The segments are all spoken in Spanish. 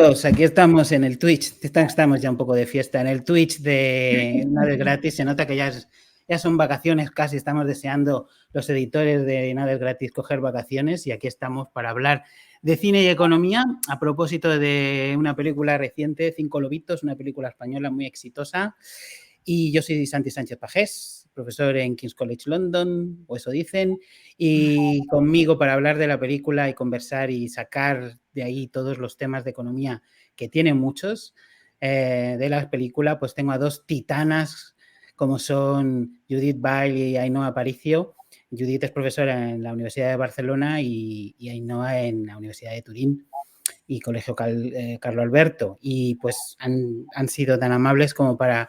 todos, aquí estamos en el Twitch, estamos ya un poco de fiesta, en el Twitch de Nada Gratis, se nota que ya son vacaciones casi, estamos deseando los editores de Nada Gratis coger vacaciones y aquí estamos para hablar de cine y economía a propósito de una película reciente, Cinco Lobitos, una película española muy exitosa. Y yo soy Santi Sánchez Pagés, profesor en King's College London, o eso dicen, y conmigo para hablar de la película y conversar y sacar de ahí todos los temas de economía, que tienen muchos, de la película, pues tengo a dos titanas como son Judith Ball y Ainhoa Aparicio. Judith es profesora en la Universidad de Barcelona y Ainhoa en la Universidad de Turín y Colegio Carlo Alberto. Y pues han sido tan amables como para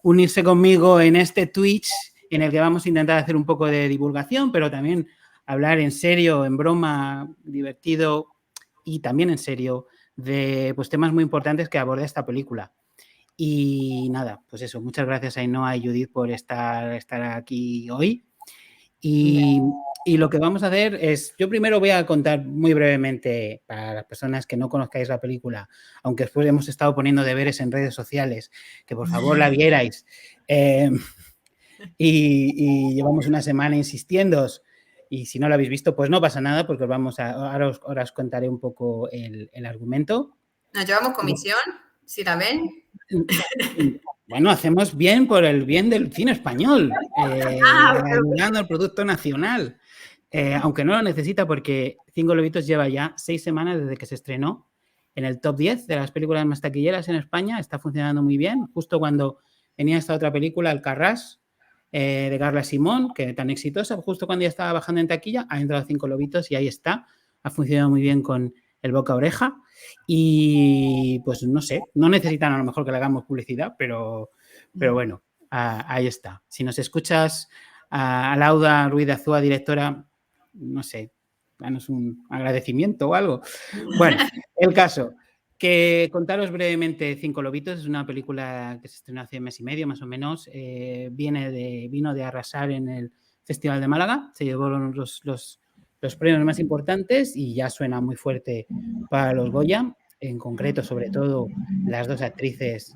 unirse conmigo en este Twitch en el que vamos a intentar hacer un poco de divulgación, pero también hablar en serio, en broma, divertido y también en serio de pues, temas muy importantes que aborda esta película. Y nada, pues eso, muchas gracias a Ainhoa y Judith por estar aquí hoy. Y lo que vamos a hacer es, yo primero voy a contar muy brevemente para las personas que no conozcáis la película, aunque después hemos estado poniendo deberes en redes sociales, que por favor la vierais. Y llevamos una semana insistiendo. Y si no lo habéis visto, pues no pasa nada, porque ahora os contaré un poco el argumento. ¿Nos llevamos comisión? ¿Si la ven? Bueno, hacemos bien por el bien del cine español, ayudando al producto nacional. Aunque no lo necesita porque Cinco Lobitos lleva ya 6 semanas desde que se estrenó en el top 10 de las películas más taquilleras en España. Está funcionando muy bien. Justo cuando venía esta otra película, Alcarrás, de Carla Simón, que tan exitosa, justo cuando ya estaba bajando en taquilla, ha entrado Cinco Lobitos y ahí está. Ha funcionado muy bien con el boca a oreja. Y pues no sé, no necesitan a lo mejor que le hagamos publicidad, pero bueno, ahí está. Si nos escuchas, a Lauda Ruiz de Azúa, directora, no sé, danos un agradecimiento o algo. Bueno, el caso, que contaros brevemente Cinco Lobitos, es una película que se estrenó hace mes y medio más o menos, vino de arrasar en el Festival de Málaga, se llevó los premios más importantes y ya suena muy fuerte para los Goya, en concreto sobre todo las dos actrices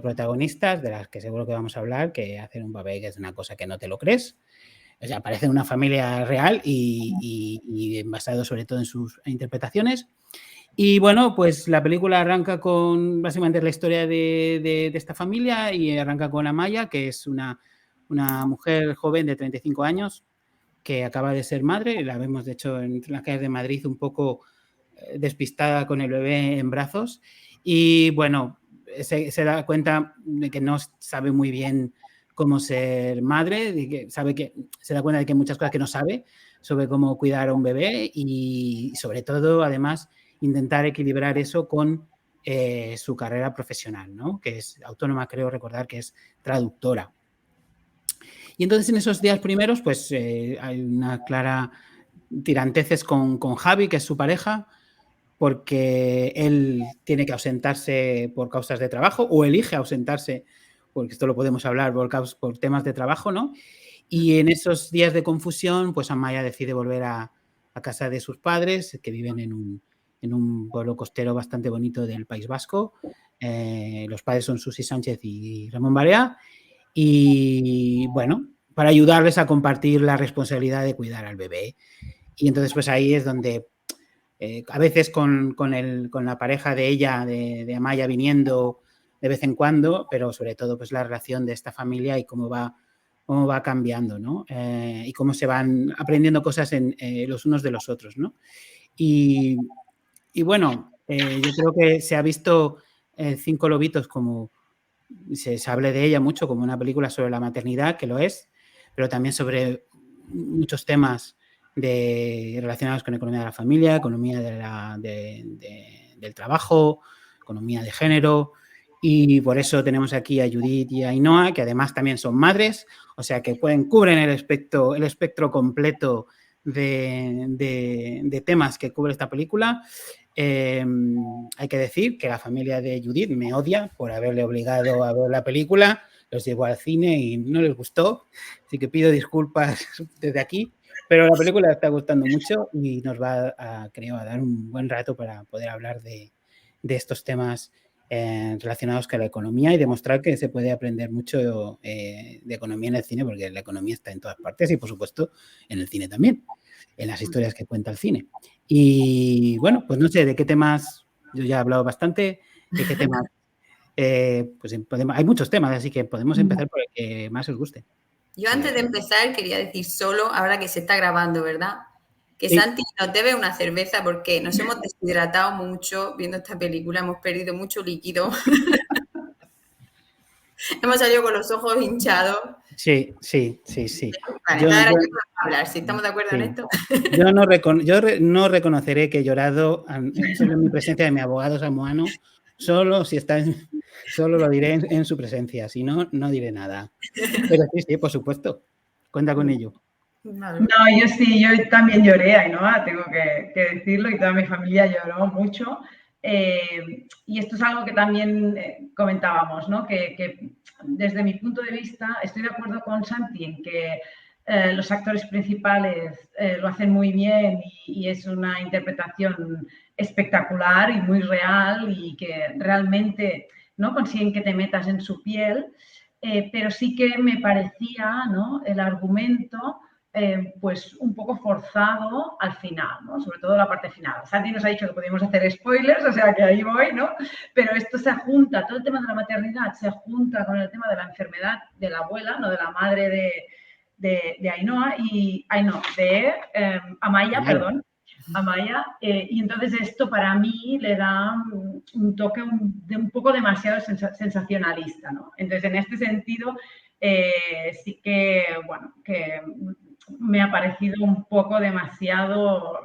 protagonistas, de las que seguro que vamos a hablar, que hacen un papel que es una cosa que no te lo crees. O sea, aparece una familia real y basado sobre todo en sus interpretaciones. Y bueno, pues la película arranca con básicamente la historia de esta familia y arranca con Amaya, que es una mujer joven de 35 años que acaba de ser madre. La vemos, de hecho, en las calles de Madrid un poco despistada con el bebé en brazos. Y bueno, se da cuenta de que no sabe muy bien cómo ser madre, se da cuenta de que hay muchas cosas que no sabe sobre cómo cuidar a un bebé y sobre todo, además, intentar equilibrar eso con su carrera profesional, ¿no? Que es autónoma, creo recordar que es traductora. Y entonces en esos días primeros, pues hay una clara tiranteces con Javi, que es su pareja, porque él tiene que ausentarse por causas de trabajo o elige ausentarse, porque esto lo podemos hablar por temas de trabajo, ¿no? Y en esos días de confusión, pues Amaya decide volver a casa de sus padres, que viven en un pueblo costero bastante bonito del País Vasco. Los padres son Susi Sánchez y Ramón Barea. Y bueno, para ayudarles a compartir la responsabilidad de cuidar al bebé. Y entonces pues ahí es donde a veces con la pareja de ella, de Amaya, viniendo de vez en cuando, pero sobre todo pues la relación de esta familia y cómo va cambiando, ¿no? Y cómo se van aprendiendo cosas los unos de los otros, ¿no? Y bueno, yo creo que se ha visto Cinco Lobitos como se hable de ella mucho como una película sobre la maternidad, que lo es, pero también sobre muchos temas relacionados con economía de la familia, economía del trabajo, economía de género. Y por eso tenemos aquí a Judith y a Ainhoa, que además también son madres, o sea que cubren el espectro completo de temas que cubre esta película. Hay que decir que la familia de Judith me odia por haberle obligado a ver la película, los llevó al cine y no les gustó, así que pido disculpas desde aquí, pero la película está gustando mucho y nos va creo, a dar un buen rato para poder hablar de estos temas relacionados con la economía y demostrar que se puede aprender mucho de economía en el cine, porque la economía está en todas partes y, por supuesto, en el cine también, en las historias que cuenta el cine. Y bueno, pues no sé de qué temas, yo ya he hablado bastante, de qué temas, pues hay muchos temas, así que podemos empezar por el que más os guste. Yo antes de empezar quería decir solo, ahora que se está grabando, ¿verdad? Que Sí. Santi nos debe una cerveza porque nos hemos deshidratado mucho viendo esta película, hemos perdido mucho líquido. Hemos salido con los ojos hinchados. Sí. Vale, entonces ahora yo puedo hablar, si estamos de acuerdo en esto. Yo no reconoceré que he llorado solo en mi presencia de mi abogado samoano, solo lo diré en su presencia, si no, no diré nada. Pero sí, por supuesto, cuenta con ello. No, yo también lloré, Ainhoa, tengo que decirlo, y toda mi familia lloró mucho. Y esto es algo que también comentábamos, ¿no? Que desde mi punto de vista estoy de acuerdo con Santi en que los actores principales lo hacen muy bien y es una interpretación espectacular y muy real y que realmente, ¿no?, consiguen que te metas en su piel, pero sí que me parecía, ¿no?, el argumento pues un poco forzado al final, ¿no? Sobre todo la parte final. Santi nos ha dicho que podíamos hacer spoilers, o sea que ahí voy, ¿no? Pero esto se junta, todo el tema de la maternidad se junta con el tema de la enfermedad de la abuela, no de la madre de Ainhoa, de Amaya, perdón. Amaya, y entonces esto para mí le da un toque un poco demasiado sensacionalista, ¿no? Entonces, en este sentido, sí que, bueno, que me ha parecido un poco demasiado,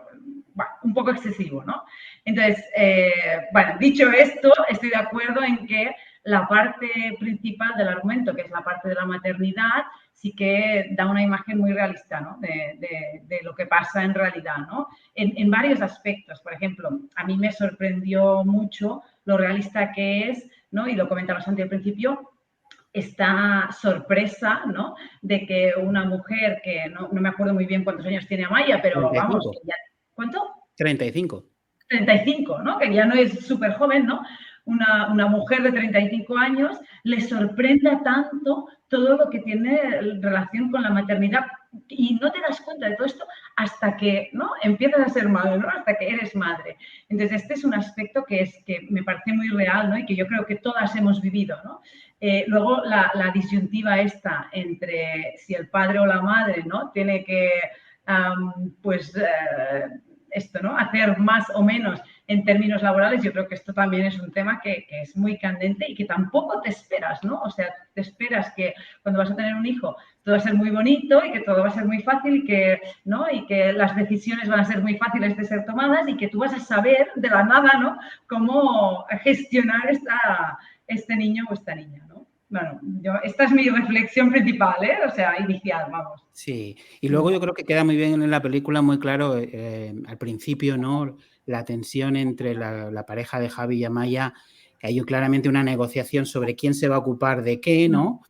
bueno, un poco excesivo, ¿no? Entonces, bueno, dicho esto, estoy de acuerdo en que la parte principal del argumento, que es la parte de la maternidad, sí que da una imagen muy realista, ¿no?, de lo que pasa en realidad, ¿no? En varios aspectos. Por ejemplo, a mí me sorprendió mucho lo realista que es, ¿no?, y lo comentaba Santi al principio, esta sorpresa, ¿no?, de que una mujer que no me acuerdo muy bien cuántos años tiene Amaya, pero 35. Vamos, ya, ¿cuánto? 35. 35, ¿no?, que ya no es súper joven, ¿no? Una mujer de 35 años le sorprenda tanto todo lo que tiene relación con la maternidad y no te das cuenta de todo esto hasta que, ¿no?, empiezas a ser madre, ¿no?, hasta que eres madre. Entonces, este es un aspecto que me parece muy real, ¿no?, y que yo creo que todas hemos vivido, ¿no? Luego, la disyuntiva esta entre si el padre o la madre, ¿no?, tiene que, esto, ¿no?, hacer más o menos en términos laborales, yo creo que esto también es un tema que es muy candente y que tampoco te esperas, ¿no? O sea, te esperas que cuando vas a tener un hijo todo va a ser muy bonito y que todo va a ser muy fácil y que, ¿no?, y que las decisiones van a ser muy fáciles de ser tomadas y que tú vas a saber de la nada, ¿no?, cómo gestionar este niño o esta niña, ¿no? Bueno, esta es mi reflexión principal, o sea, inicial, vamos. Sí, y luego yo creo que queda muy bien en la película, muy claro, al principio, ¿no?, la tensión entre la pareja de Javi y Amaya, que hay claramente una negociación sobre quién se va a ocupar de qué, ¿no?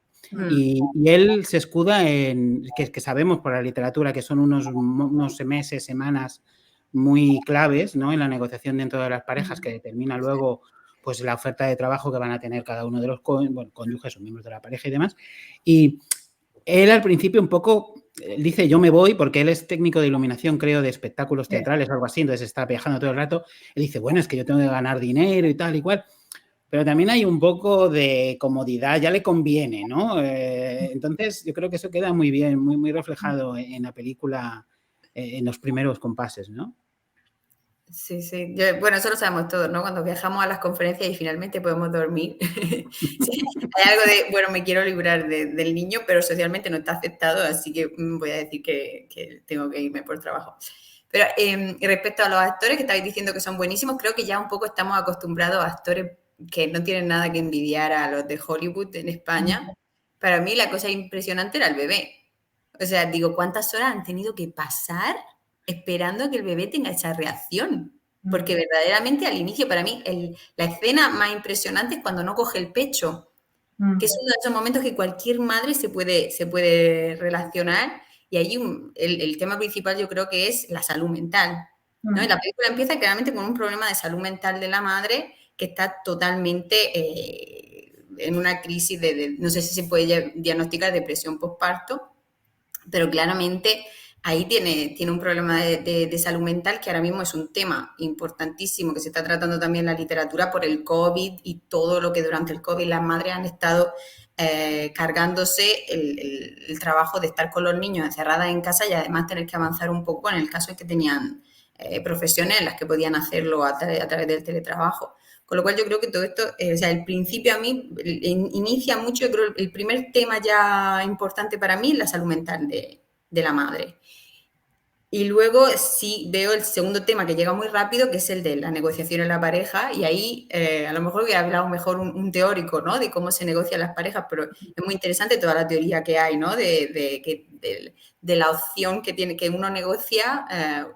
Y él se escuda en, que sabemos por la literatura que son unos meses, semanas muy claves, ¿no?, en la negociación dentro de las parejas, que determina luego pues la oferta de trabajo que van a tener cada uno de los cónyuges o miembros de la pareja y demás. Y él al principio un poco dice yo me voy, porque él es técnico de iluminación, creo, de espectáculos teatrales o algo así, entonces está viajando todo el rato. Él dice, bueno, es que yo tengo que ganar dinero y tal y cual. Pero también hay un poco de comodidad, ya le conviene, ¿no? Entonces yo creo que eso queda muy bien, muy, muy reflejado en la película, en los primeros compases, ¿no? Sí. Bueno, eso lo sabemos todos, ¿no? Cuando viajamos a las conferencias y finalmente podemos dormir. Sí, hay algo de, bueno, me quiero librar del niño, pero socialmente no está aceptado, así que voy a decir que tengo que irme por trabajo. Pero respecto a los actores que estáis diciendo que son buenísimos, creo que ya un poco estamos acostumbrados a actores que no tienen nada que envidiar a los de Hollywood en España. Para mí la cosa impresionante era el bebé. O sea, digo, ¿cuántas horas han tenido que pasar esperando a que el bebé tenga esa reacción? Porque verdaderamente al inicio, para mí, la escena más impresionante es cuando no coge el pecho, que es uno de esos momentos que cualquier madre se puede relacionar, y ahí el tema principal yo creo que es la salud mental, ¿no? Y la película empieza claramente con un problema de salud mental de la madre, que está totalmente en una crisis no sé si se puede diagnosticar depresión postparto, pero claramente ahí tiene un problema de salud mental que ahora mismo es un tema importantísimo que se está tratando también en la literatura por el COVID y todo lo que durante el COVID las madres han estado cargándose el trabajo de estar con los niños encerradas en casa y además tener que avanzar un poco en el caso en que tenían profesiones en las que podían hacerlo a través del teletrabajo. Con lo cual yo creo que todo esto, o sea, el principio a mí inicia mucho, yo creo el primer tema ya importante para mí es la salud mental de la madre. Y luego sí veo el segundo tema que llega muy rápido, que es el de la negociación en la pareja, y ahí a lo mejor hubiera hablado mejor un teórico, ¿no? De cómo se negocian las parejas, pero es muy interesante toda la teoría que hay, ¿no? De la opción que uno negocia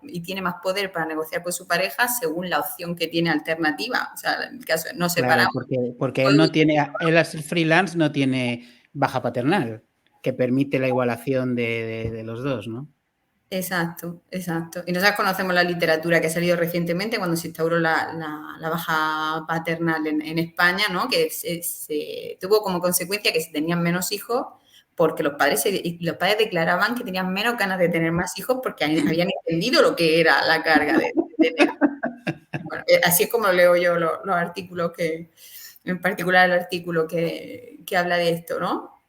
y tiene más poder para negociar con su pareja según la opción que tiene alternativa. O sea, en el caso no separamos. Claro, porque él al ser freelance no tiene baja paternal, que permite la igualación de los dos, ¿no? Exacto. Y nosotros conocemos la literatura que ha salido recientemente cuando se instauró la baja paternal en España, ¿no? Que se tuvo como consecuencia que se tenían menos hijos porque los padres declaraban que tenían menos ganas de tener más hijos porque habían entendido lo que era la carga de tener. Bueno, así es como leo yo los artículos en particular el artículo que habla de esto, ¿no?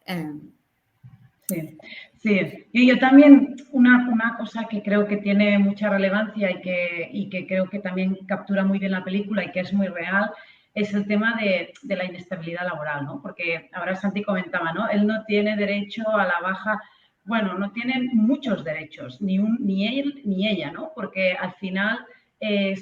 Sí. Y yo también, una cosa que creo que tiene mucha relevancia y que creo que también captura muy bien la película y que es muy real, es el tema de la inestabilidad laboral, ¿no? Porque ahora Santi comentaba, ¿no? Él no tiene derecho a la baja, bueno, no tiene muchos derechos, ni él ni ella, ¿no? Porque al final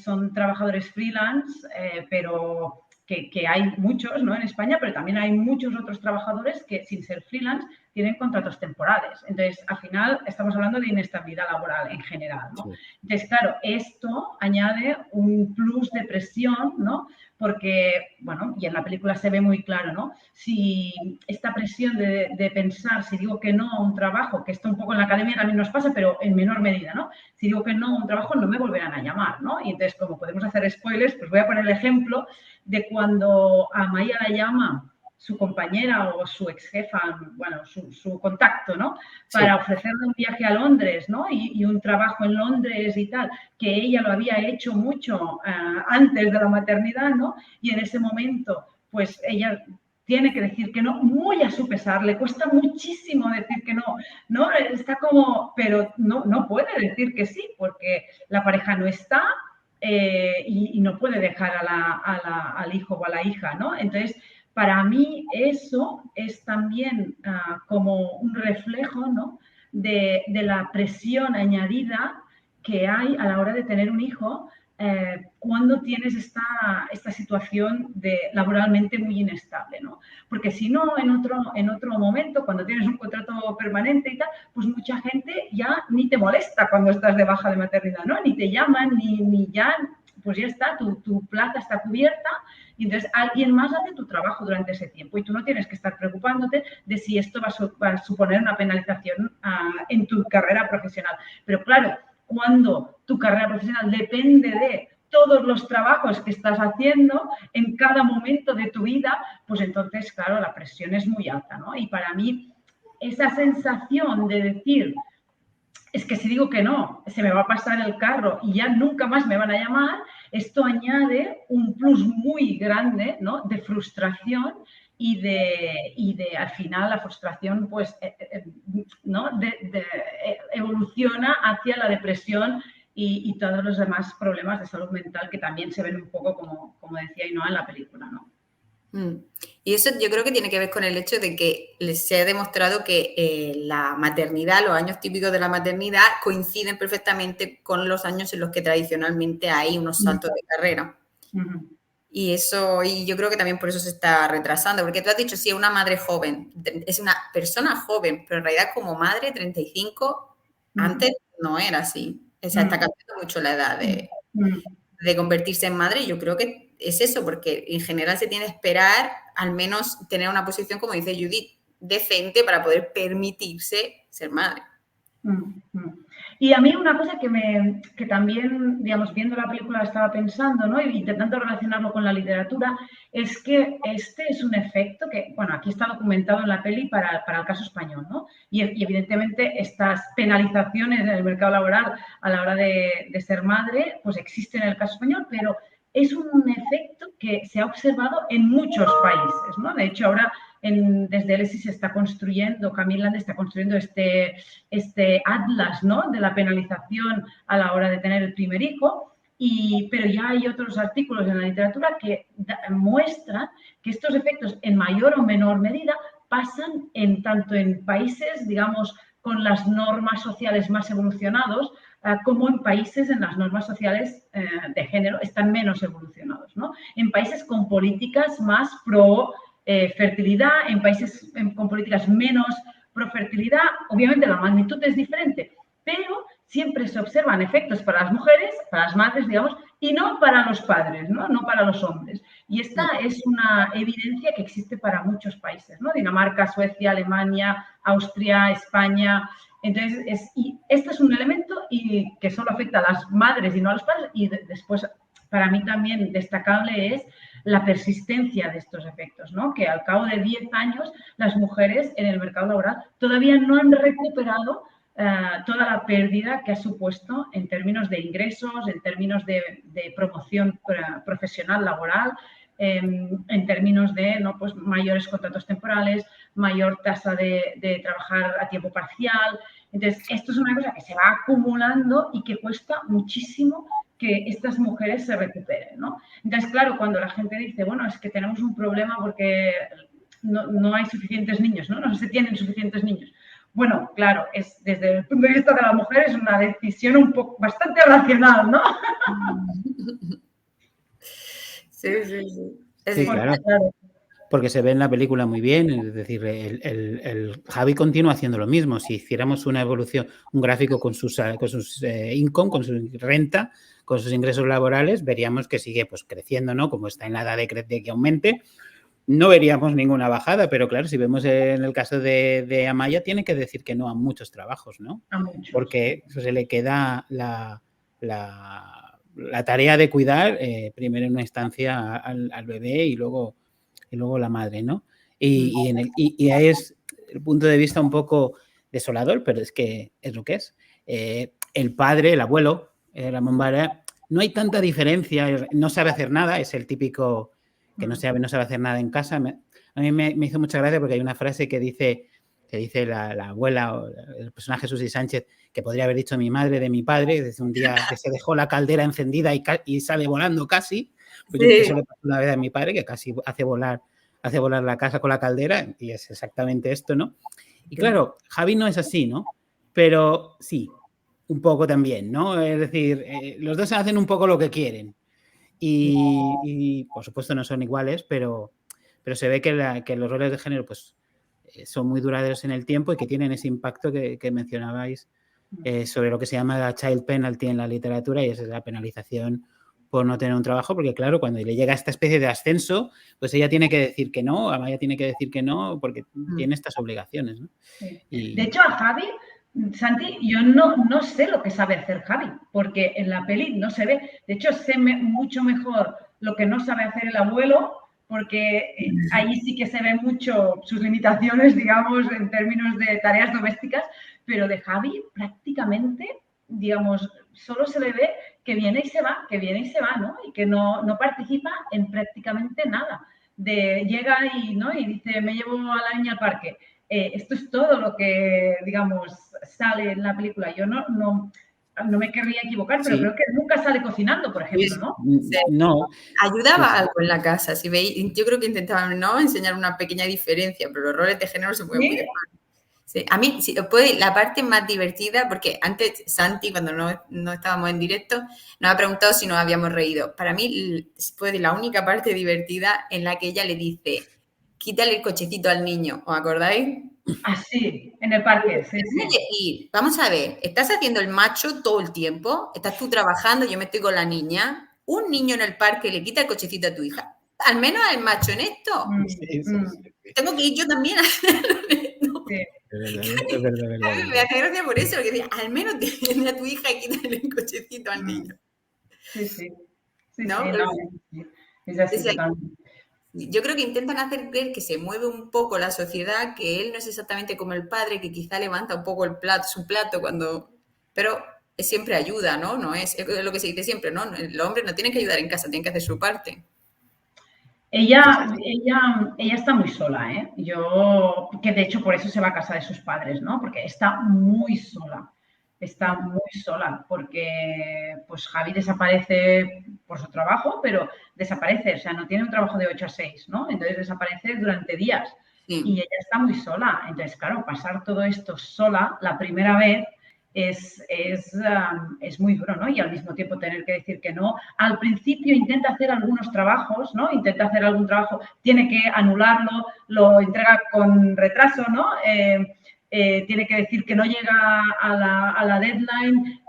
son trabajadores freelance, pero que hay muchos, ¿no? En España, pero también hay muchos otros trabajadores que sin ser freelance tienen contratos temporales. Entonces, al final estamos hablando de inestabilidad laboral en general, ¿no? Sí. Entonces, claro, esto añade un plus de presión, ¿no? Porque, bueno, y en la película se ve muy claro, ¿no? Si esta presión de pensar, si digo que no a un trabajo, que esto un poco en la academia también nos pasa, pero en menor medida, ¿no? Si digo que no a un trabajo, no me volverán a llamar, ¿no? Y entonces, como podemos hacer spoilers, pues voy a poner el ejemplo de cuando a Maya la llama su compañera o su ex jefa, bueno, su contacto, ¿no? Para ofrecerle un viaje a Londres, ¿no? Y un trabajo en Londres y tal, que ella lo había hecho mucho antes de la maternidad, ¿no? Y en ese momento, pues ella tiene que decir que no, muy a su pesar, le cuesta muchísimo decir que no, ¿no? Está como, pero no puede decir que sí, porque la pareja no está, y no puede dejar al hijo o a la hija, ¿no? Entonces, para mí eso es también como un reflejo, ¿no? de la presión añadida que hay a la hora de tener un hijo cuando tienes esta situación laboralmente muy inestable, ¿no? Porque si no, en otro momento, cuando tienes un contrato permanente y tal, pues mucha gente ya ni te molesta cuando estás de baja de maternidad, ¿no? Ni te llaman, ni ya, pues ya está, tu plaza está cubierta y entonces alguien más hace tu trabajo durante ese tiempo y tú no tienes que estar preocupándote de si esto va a suponer una penalización en tu carrera profesional. Pero claro, cuando tu carrera profesional depende de todos los trabajos que estás haciendo en cada momento de tu vida, pues entonces, claro, la presión es muy alta, ¿no? Y para mí, esa sensación de decir, es que si digo que no, se me va a pasar el carro y ya nunca más me van a llamar, esto añade un plus muy grande, ¿no? De frustración y de al final la frustración pues ¿no? Evoluciona hacia la depresión y todos los demás problemas de salud mental que también se ven un poco como decía Ainhoa en la película, ¿no? Y eso yo creo que tiene que ver con el hecho de que se ha demostrado que la maternidad, los años típicos de la maternidad coinciden perfectamente con los años en los que tradicionalmente hay unos saltos de carrera. Y yo creo que también por eso se está retrasando, porque tú has dicho, sí, una madre joven, es una persona joven, pero en realidad como madre, 35, antes no era así. O sea, está cambiando mucho la edad de convertirse en madre, y yo creo que es eso, porque en general se tiene que esperar al menos tener una posición, como dice Judith, decente para poder permitirse ser madre. Y a mí una cosa que también, digamos, viendo la película estaba pensando, ¿no? Y intentando relacionarlo con la literatura, es que este es un efecto que, bueno, aquí está documentado en la peli para el caso español, ¿no? Y evidentemente estas penalizaciones en el mercado laboral a la hora de ser madre, pues existen en el caso español, pero es un efecto que se ha observado en muchos países, ¿no? De hecho, ahora desde el ESI se está construyendo, Camille está construyendo este atlas, ¿no? De la penalización a la hora de tener el primer hijo, pero ya hay otros artículos en la literatura que muestran que estos efectos en mayor o menor medida pasan tanto en países, digamos, con las normas sociales más evolucionados, como en países en las normas sociales de género están menos evolucionados, ¿no? En países con políticas más pro fertilidad, en países con políticas menos pro fertilidad, obviamente la magnitud es diferente, pero siempre se observan efectos para las mujeres, para las madres, digamos, y no para los padres, ¿no? No para los hombres. Y esta es una evidencia que existe para muchos países, ¿no? Dinamarca, Suecia, Alemania, Austria, España. Entonces, y este es un elemento que solo afecta a las madres y no a los padres. Y después, para mí también destacable es la persistencia de estos efectos, ¿no? Que al cabo de 10 años las mujeres en el mercado laboral todavía no han recuperado toda la pérdida que ha supuesto en términos de ingresos, en términos de promoción profesional laboral, en términos de pues, mayores contratos temporales, mayor tasa de trabajar a tiempo parcial. Entonces, esto es una cosa que se va acumulando y que cuesta muchísimo que estas mujeres se recuperen, ¿no? Entonces, claro, cuando la gente dice, bueno, es que tenemos un problema porque no hay suficientes niños, ¿no? No se tienen suficientes niños. Bueno, claro, desde el punto de vista de la mujer es una decisión bastante racional, ¿no? Sí. Sí, claro. Porque se ve en la película muy bien, es decir, el Javi continúa haciendo lo mismo. Si hiciéramos una evolución, un gráfico con sus income, con su renta, con sus ingresos laborales, veríamos que sigue pues creciendo, ¿no? Como está en la edad de que aumente, no veríamos ninguna bajada, pero claro, si vemos en el caso de Amaya, tiene que decir que no a muchos trabajos, ¿no? A muchos. Porque se le queda la tarea de cuidar primero en una instancia al bebé y luego la madre, ¿no? Y ahí es el punto de vista un poco desolador, pero es que es lo que es. El padre, el abuelo, Ramón Vara, no hay tanta diferencia, no sabe hacer nada, es el típico que no sabe hacer nada en casa. A mí me hizo mucha gracia porque hay una frase que dice la abuela, el personaje Susi Sánchez, que podría haber dicho mi madre de mi padre, desde un día que se dejó la caldera encendida y sale volando casi. Pues sí. Eso le pasó una vez a mi padre, que casi hace volar la casa con la caldera, y es exactamente esto, ¿no? Y claro, Javi no es así, ¿no? Pero sí, un poco también, ¿no? Es decir, los dos hacen un poco lo que quieren. Y por supuesto no son iguales, pero se ve que los roles de género pues, son muy duraderos en el tiempo y que tienen ese impacto que mencionabais sobre lo que se llama la child penalty en la literatura, y esa es la penalización por no tener un trabajo, porque claro, cuando le llega esta especie de ascenso, pues ella tiene que decir que no, Amaya tiene que decir que no, porque tiene estas obligaciones, ¿no? Sí. De hecho, a Javi, Santi, yo no sé lo que sabe hacer Javi, porque en la peli no se ve. De hecho, sé mucho mejor lo que no sabe hacer el abuelo, porque ahí sí que se ve mucho sus limitaciones, digamos, en términos de tareas domésticas, pero de Javi prácticamente, digamos, solo se le ve que viene y se va, ¿no? Y que no participa en prácticamente nada. Llega y dice, me llevo a la niña al parque. Esto es todo lo que, digamos, sale en la película. Yo no me querría equivocar, pero creo que nunca sale cocinando, por ejemplo, ¿no? No. Ayudaba algo en la casa, si veis. Yo creo que intentaban, ¿no?, enseñar una pequeña diferencia, pero los roles de género se pueden muy Sí. A mí, si os puede, la parte más divertida, porque antes Santi, cuando no estábamos en directo, nos ha preguntado si nos habíamos reído. Para mí, puede la única parte divertida en la que ella le dice, quítale el cochecito al niño, ¿os acordáis? Ah, sí, en el parque, sí. Y vamos a ver, estás haciendo el macho todo el tiempo, estás tú trabajando, yo me estoy con la niña, un niño en el parque le quita el cochecito a tu hija, al menos al macho en esto. Sí. Tengo que ir yo también a hacerlo. Sí. Es verdad. Me hace gracia por eso, porque decía, al menos tiene a tu hija y quítale el cochecito al niño. Sí. ¿No? Es así Es el- totalmente. Yo creo que intentan hacer creer que se mueve un poco la sociedad, que él no es exactamente como el padre, que quizá levanta un poco su plato cuando... Pero siempre ayuda, ¿no? No es lo que se dice siempre, ¿no? El hombre no tiene que ayudar en casa, tiene que hacer su parte. Ella está muy sola, ¿eh? Que de hecho por eso se va a casa de sus padres, ¿no? Porque está muy sola. Está muy sola porque pues Javi desaparece por su trabajo, pero desaparece, o sea, no tiene un trabajo de 8 a 6, ¿no? Entonces desaparece durante días y ella está muy sola. Entonces, claro, pasar todo esto sola la primera vez es muy duro, ¿no? Y al mismo tiempo tener que decir que no. Al principio intenta hacer algunos trabajos, ¿no? Intenta hacer algún trabajo, tiene que anularlo, lo entrega con retraso, ¿no? Tiene que decir que no llega a la deadline.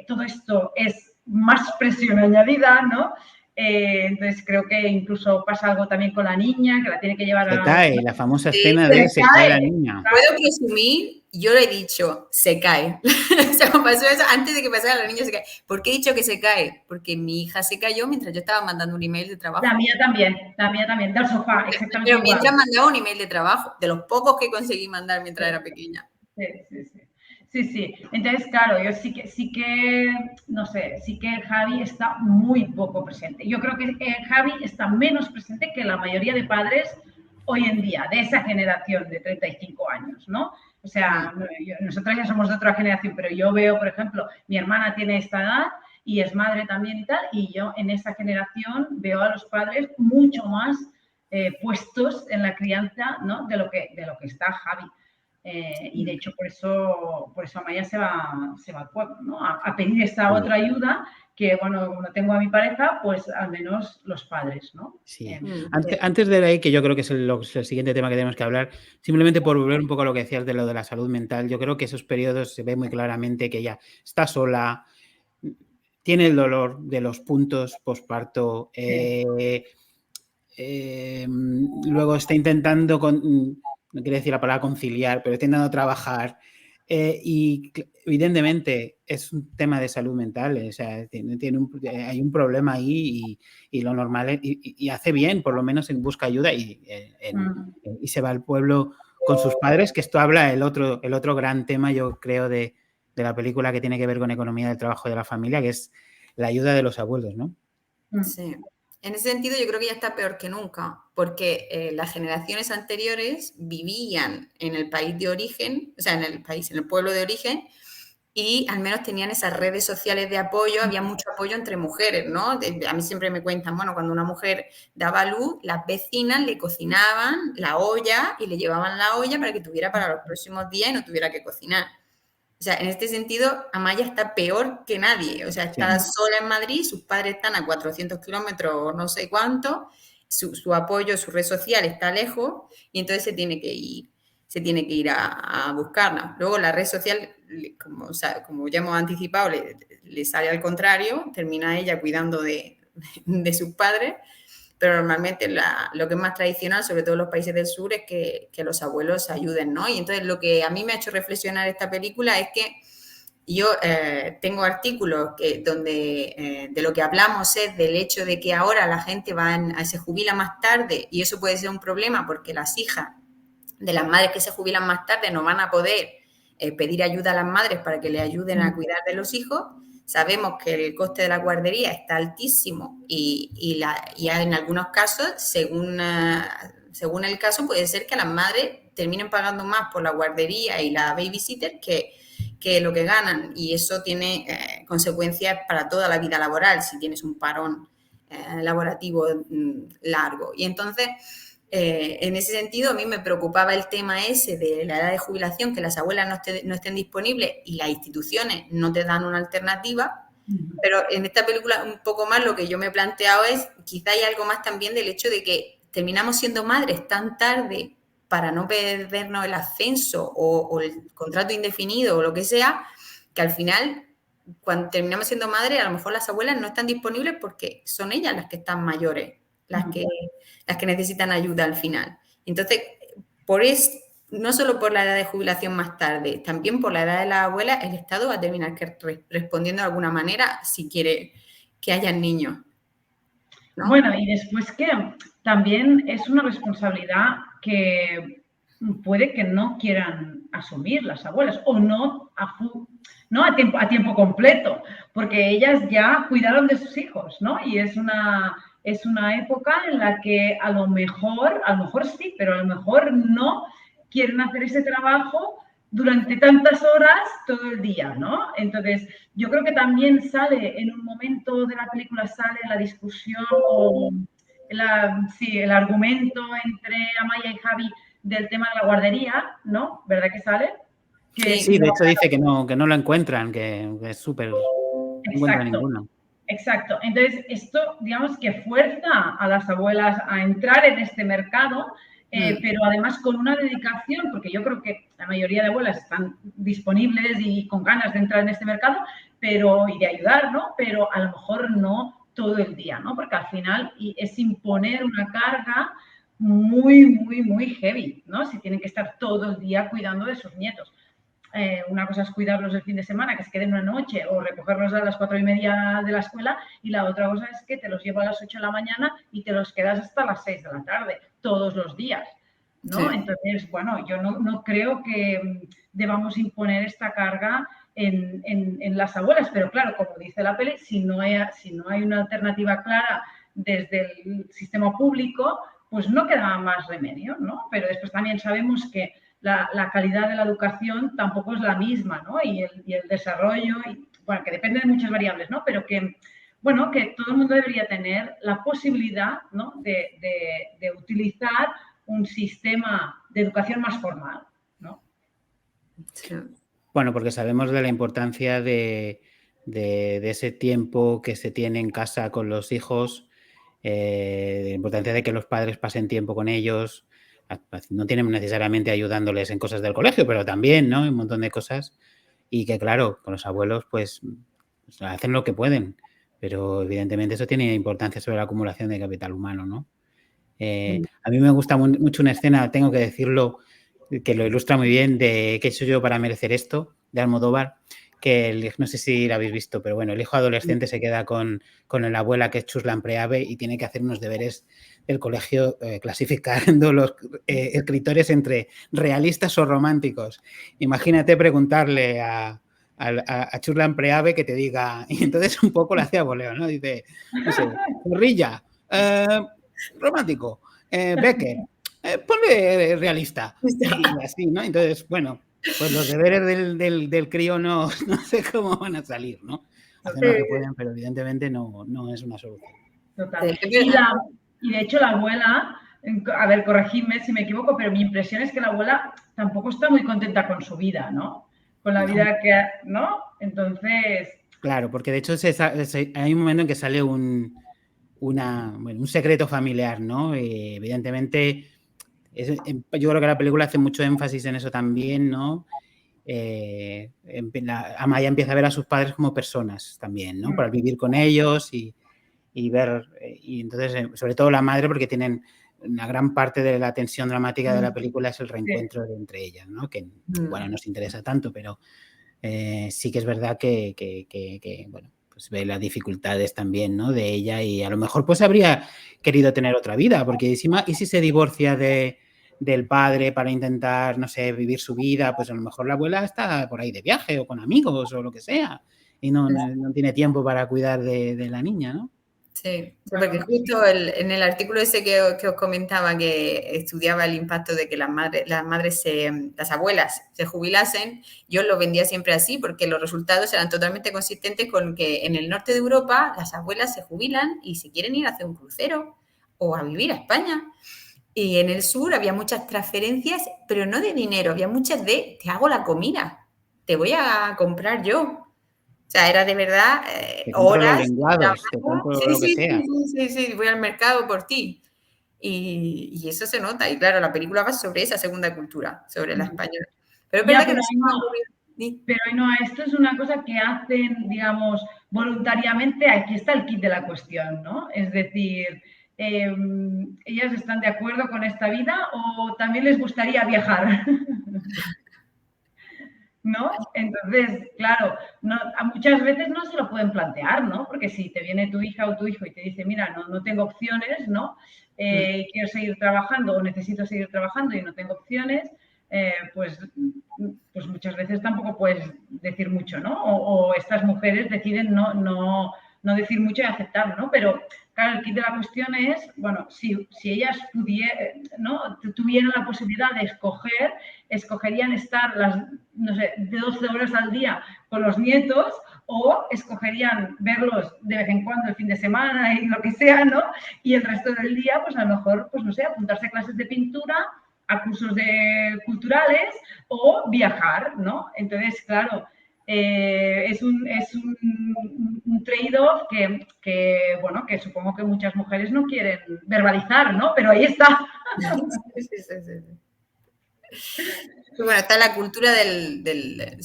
Todo esto es más presión añadida, ¿no? Entonces creo que incluso pasa algo también con la niña, que la tiene que llevar Se cae, la famosa escena se de se cae la cae. niña. Puedo presumir, yo le he dicho, se cae. O sea, pasó eso antes de que pasara la niña se cae. ¿Por qué he dicho que se cae? Porque mi hija se cayó mientras yo estaba mandando un email de trabajo. La mía también, del sofá, exactamente Pero igual. mientras mandaba un email de trabajo, de los pocos que conseguí mandar mientras era pequeña. Sí. Entonces, claro, yo sí que, no sé, sí que Javi está muy poco presente. Yo creo que Javi está menos presente que la mayoría de padres hoy en día, de esa generación de 35 años, ¿no? O sea, nosotros ya somos de otra generación, pero yo veo, por ejemplo, mi hermana tiene esta edad y es madre también y tal, y yo en esa generación veo a los padres mucho más puestos en la crianza, ¿no? de lo que está Javi. Y de hecho por eso Amaya se va al pueblo, ¿no? A pedir esta otra ayuda que, bueno, como no tengo a mi pareja, pues al menos los padres, ¿no? Sí. Antes de ahí, que yo creo que es el siguiente tema que tenemos que hablar, simplemente por volver un poco a lo que decías de lo de la salud mental, yo creo que esos periodos se ve muy claramente que ella está sola, tiene el dolor de los puntos posparto, luego está intentando, no quiero decir la palabra conciliar, pero está intentando trabajar. Y evidentemente es un tema de salud mental, o sea, hay un problema ahí y lo normal es, y hace bien, por lo menos busca ayuda y se va al pueblo con sus padres, que esto habla el otro gran tema, yo creo, de la película, que tiene que ver con economía del trabajo y de la familia, que es la ayuda de los abuelos, ¿no? Sí. En ese sentido yo creo que ya está peor que nunca, porque las generaciones anteriores vivían en el país de origen, o sea, en el pueblo de origen, y al menos tenían esas redes sociales de apoyo, había mucho apoyo entre mujeres, ¿no? A mí siempre me cuentan, bueno, cuando una mujer daba a luz, las vecinas le cocinaban la olla y le llevaban la olla para que tuviera para los próximos días y no tuviera que cocinar. O sea, en este sentido, Amaya está peor que nadie. O sea, está sola en Madrid, sus padres están a 400 kilómetros o no sé cuánto, su apoyo, su red social está lejos y entonces se tiene que ir a buscarla. Luego la red social, como ya hemos anticipado, le sale al contrario, termina ella cuidando de sus padres, pero normalmente lo que es más tradicional, sobre todo en los países del sur, es que los abuelos ayuden, ¿no? Y entonces lo que a mí me ha hecho reflexionar esta película es que yo tengo artículos donde de lo que hablamos es del hecho de que ahora la gente se jubila más tarde y eso puede ser un problema porque las hijas de las madres que se jubilan más tarde no van a poder pedir ayuda a las madres para que le ayuden a cuidar de los hijos. Sabemos que el coste de la guardería está altísimo y en algunos casos, según el caso, puede ser que las madres terminen pagando más por la guardería y la babysitter que lo que ganan. Y eso tiene consecuencias para toda la vida laboral si tienes un parón laborativo largo. Y entonces, en ese sentido, a mí me preocupaba el tema ese de la edad de jubilación, que las abuelas no estén disponibles y las instituciones no te dan una alternativa. Pero en esta película un poco más lo que yo me he planteado es, quizá hay algo más también del hecho de que terminamos siendo madres tan tarde para no perdernos el ascenso o el contrato indefinido o lo que sea, que al final, cuando terminamos siendo madres, a lo mejor las abuelas no están disponibles porque son ellas las que están mayores, las que necesitan ayuda al final. Entonces, no solo por la edad de jubilación más tarde, también por la edad de la abuela, el Estado va a terminar respondiendo de alguna manera si quiere que hayan niños, ¿no? Bueno, y después que también es una responsabilidad que puede que no quieran asumir las abuelas o no a tiempo completo, porque ellas ya cuidaron de sus hijos, ¿no? Y es una época en la que a lo mejor sí, pero a lo mejor no quieren hacer ese trabajo durante tantas horas todo el día, ¿no? Entonces, yo creo que también sale en un momento de la película, sale la discusión o el argumento entre Amaya y Javi del tema de la guardería, ¿no? ¿Verdad que sale? Sí, de hecho dice que no lo encuentran, que es súper... No encuentra ninguno. Exacto. Entonces, esto, digamos que fuerza a las abuelas a entrar en este mercado, pero además con una dedicación, porque yo creo que la mayoría de abuelas están disponibles y con ganas de entrar en este mercado, y de ayudar, ¿no? Pero a lo mejor no todo el día, ¿no? Porque al final es imponer una carga muy, muy, muy heavy, ¿no? Si tienen que estar todo el día cuidando de sus nietos. Una cosa es cuidarlos el fin de semana, que se queden una noche, o recogerlos a las 4:30 de la escuela, y la otra cosa es que te los llevo a las 8 de la mañana y te los quedas hasta las 6 de la tarde, todos los días, ¿no? Sí. Entonces, bueno, yo no creo que debamos imponer esta carga en las abuelas, pero claro, como dice la peli, si no hay una alternativa clara desde el sistema público, pues no queda más remedio, ¿no? Pero después también sabemos que la calidad de la educación tampoco es la misma, ¿no? Y el desarrollo, bueno, que depende de muchas variables, ¿no? Pero que, bueno, que todo el mundo debería tener la posibilidad, ¿no? de utilizar un sistema de educación más formal, ¿no? Sí. Bueno, porque sabemos de la importancia de ese tiempo que se tiene en casa con los hijos, de la importancia de que los padres pasen tiempo con ellos. No tienen necesariamente ayudándoles en cosas del colegio, pero también, ¿no? Un montón de cosas. Y que, claro, con los abuelos, pues hacen lo que pueden. Pero, evidentemente, eso tiene importancia sobre la acumulación de capital humano, ¿no? A mí me gusta mucho una escena, tengo que decirlo, que lo ilustra muy bien, de ¿Qué he hecho yo para merecer esto?, de Almodóvar, que no sé si lo habéis visto, pero bueno, el hijo adolescente se queda con la abuela, que es Chuslan Preave, y tiene que hacer unos deberes del colegio clasificando los escritores entre realistas o románticos. Imagínate preguntarle a Chuslan Preave que te diga, y entonces un poco le hacía voleo, ¿no? Dice, no sé, Zorrilla, romántico, Becker, ponle realista, y así, ¿no? Entonces, bueno, pues los deberes del crío no sé cómo van a salir, ¿no? Hacen lo que pueden, pero evidentemente no es una solución. Total. Y de hecho la abuela, a ver, corregidme si me equivoco, pero mi impresión es que la abuela tampoco está muy contenta con su vida, ¿no? Con la vida que, ¿no? Entonces... Claro, porque de hecho hay un momento en que sale un secreto familiar, ¿no? Evidentemente, yo creo que la película hace mucho énfasis en eso también, ¿no? Amaya empieza a ver a sus padres como personas también, ¿no? Para vivir con ellos y ver, y entonces, sobre todo la madre, porque tienen una gran parte de la tensión dramática de la película es el reencuentro entre ellas, ¿no? Que, bueno, nos interesa tanto, pero sí que es verdad que bueno, pues ve las dificultades también, ¿no? De ella, y a lo mejor pues habría querido tener otra vida, porque ¿y si se divorcia del padre para intentar, no sé, vivir su vida? Pues a lo mejor la abuela está por ahí de viaje o con amigos o lo que sea y no tiene tiempo para cuidar de la niña, ¿no? Sí, porque justo en el artículo ese que os comentaba, que estudiaba el impacto de que las abuelas se jubilasen, yo lo vendía siempre así, porque los resultados eran totalmente consistentes con que en el norte de Europa las abuelas se jubilan y se quieren ir a hacer un crucero o a vivir a España. Y en el sur había muchas transferencias, pero no de dinero, había muchas de te hago la comida, te voy a comprar yo. O sea, era de verdad horas. Te compro lo que sea. Sí, voy al mercado por ti. Y eso se nota. Y claro, la película va sobre esa segunda cultura, sobre la española. Pero es verdad que Pero no, esto es una cosa que hacen, digamos, voluntariamente. Aquí está el kit de la cuestión, ¿no? Es decir, ¿ellas están de acuerdo con esta vida o también les gustaría viajar? ¿No? Entonces, claro, muchas veces no se lo pueden plantear, ¿no? Porque si te viene tu hija o tu hijo y te dice, mira, no tengo opciones, ¿no? Quiero seguir trabajando o necesito seguir trabajando y no tengo opciones, pues muchas veces tampoco puedes decir mucho, ¿no? O estas mujeres deciden no decir mucho y aceptarlo, ¿no? Pero, claro, el kit de la cuestión es, bueno, si ellas tuvieran la posibilidad de escoger, escogerían estar no sé, de 12 horas al día con los nietos o escogerían verlos de vez en cuando el fin de semana y lo que sea, ¿no? Y el resto del día, pues a lo mejor, pues no sé, apuntarse a clases de pintura, a cursos culturales o viajar, ¿no? Entonces, claro, es un trade-off bueno, que supongo que muchas mujeres no quieren verbalizar, ¿no? Pero ahí está. Sí. Bueno, está la cultura del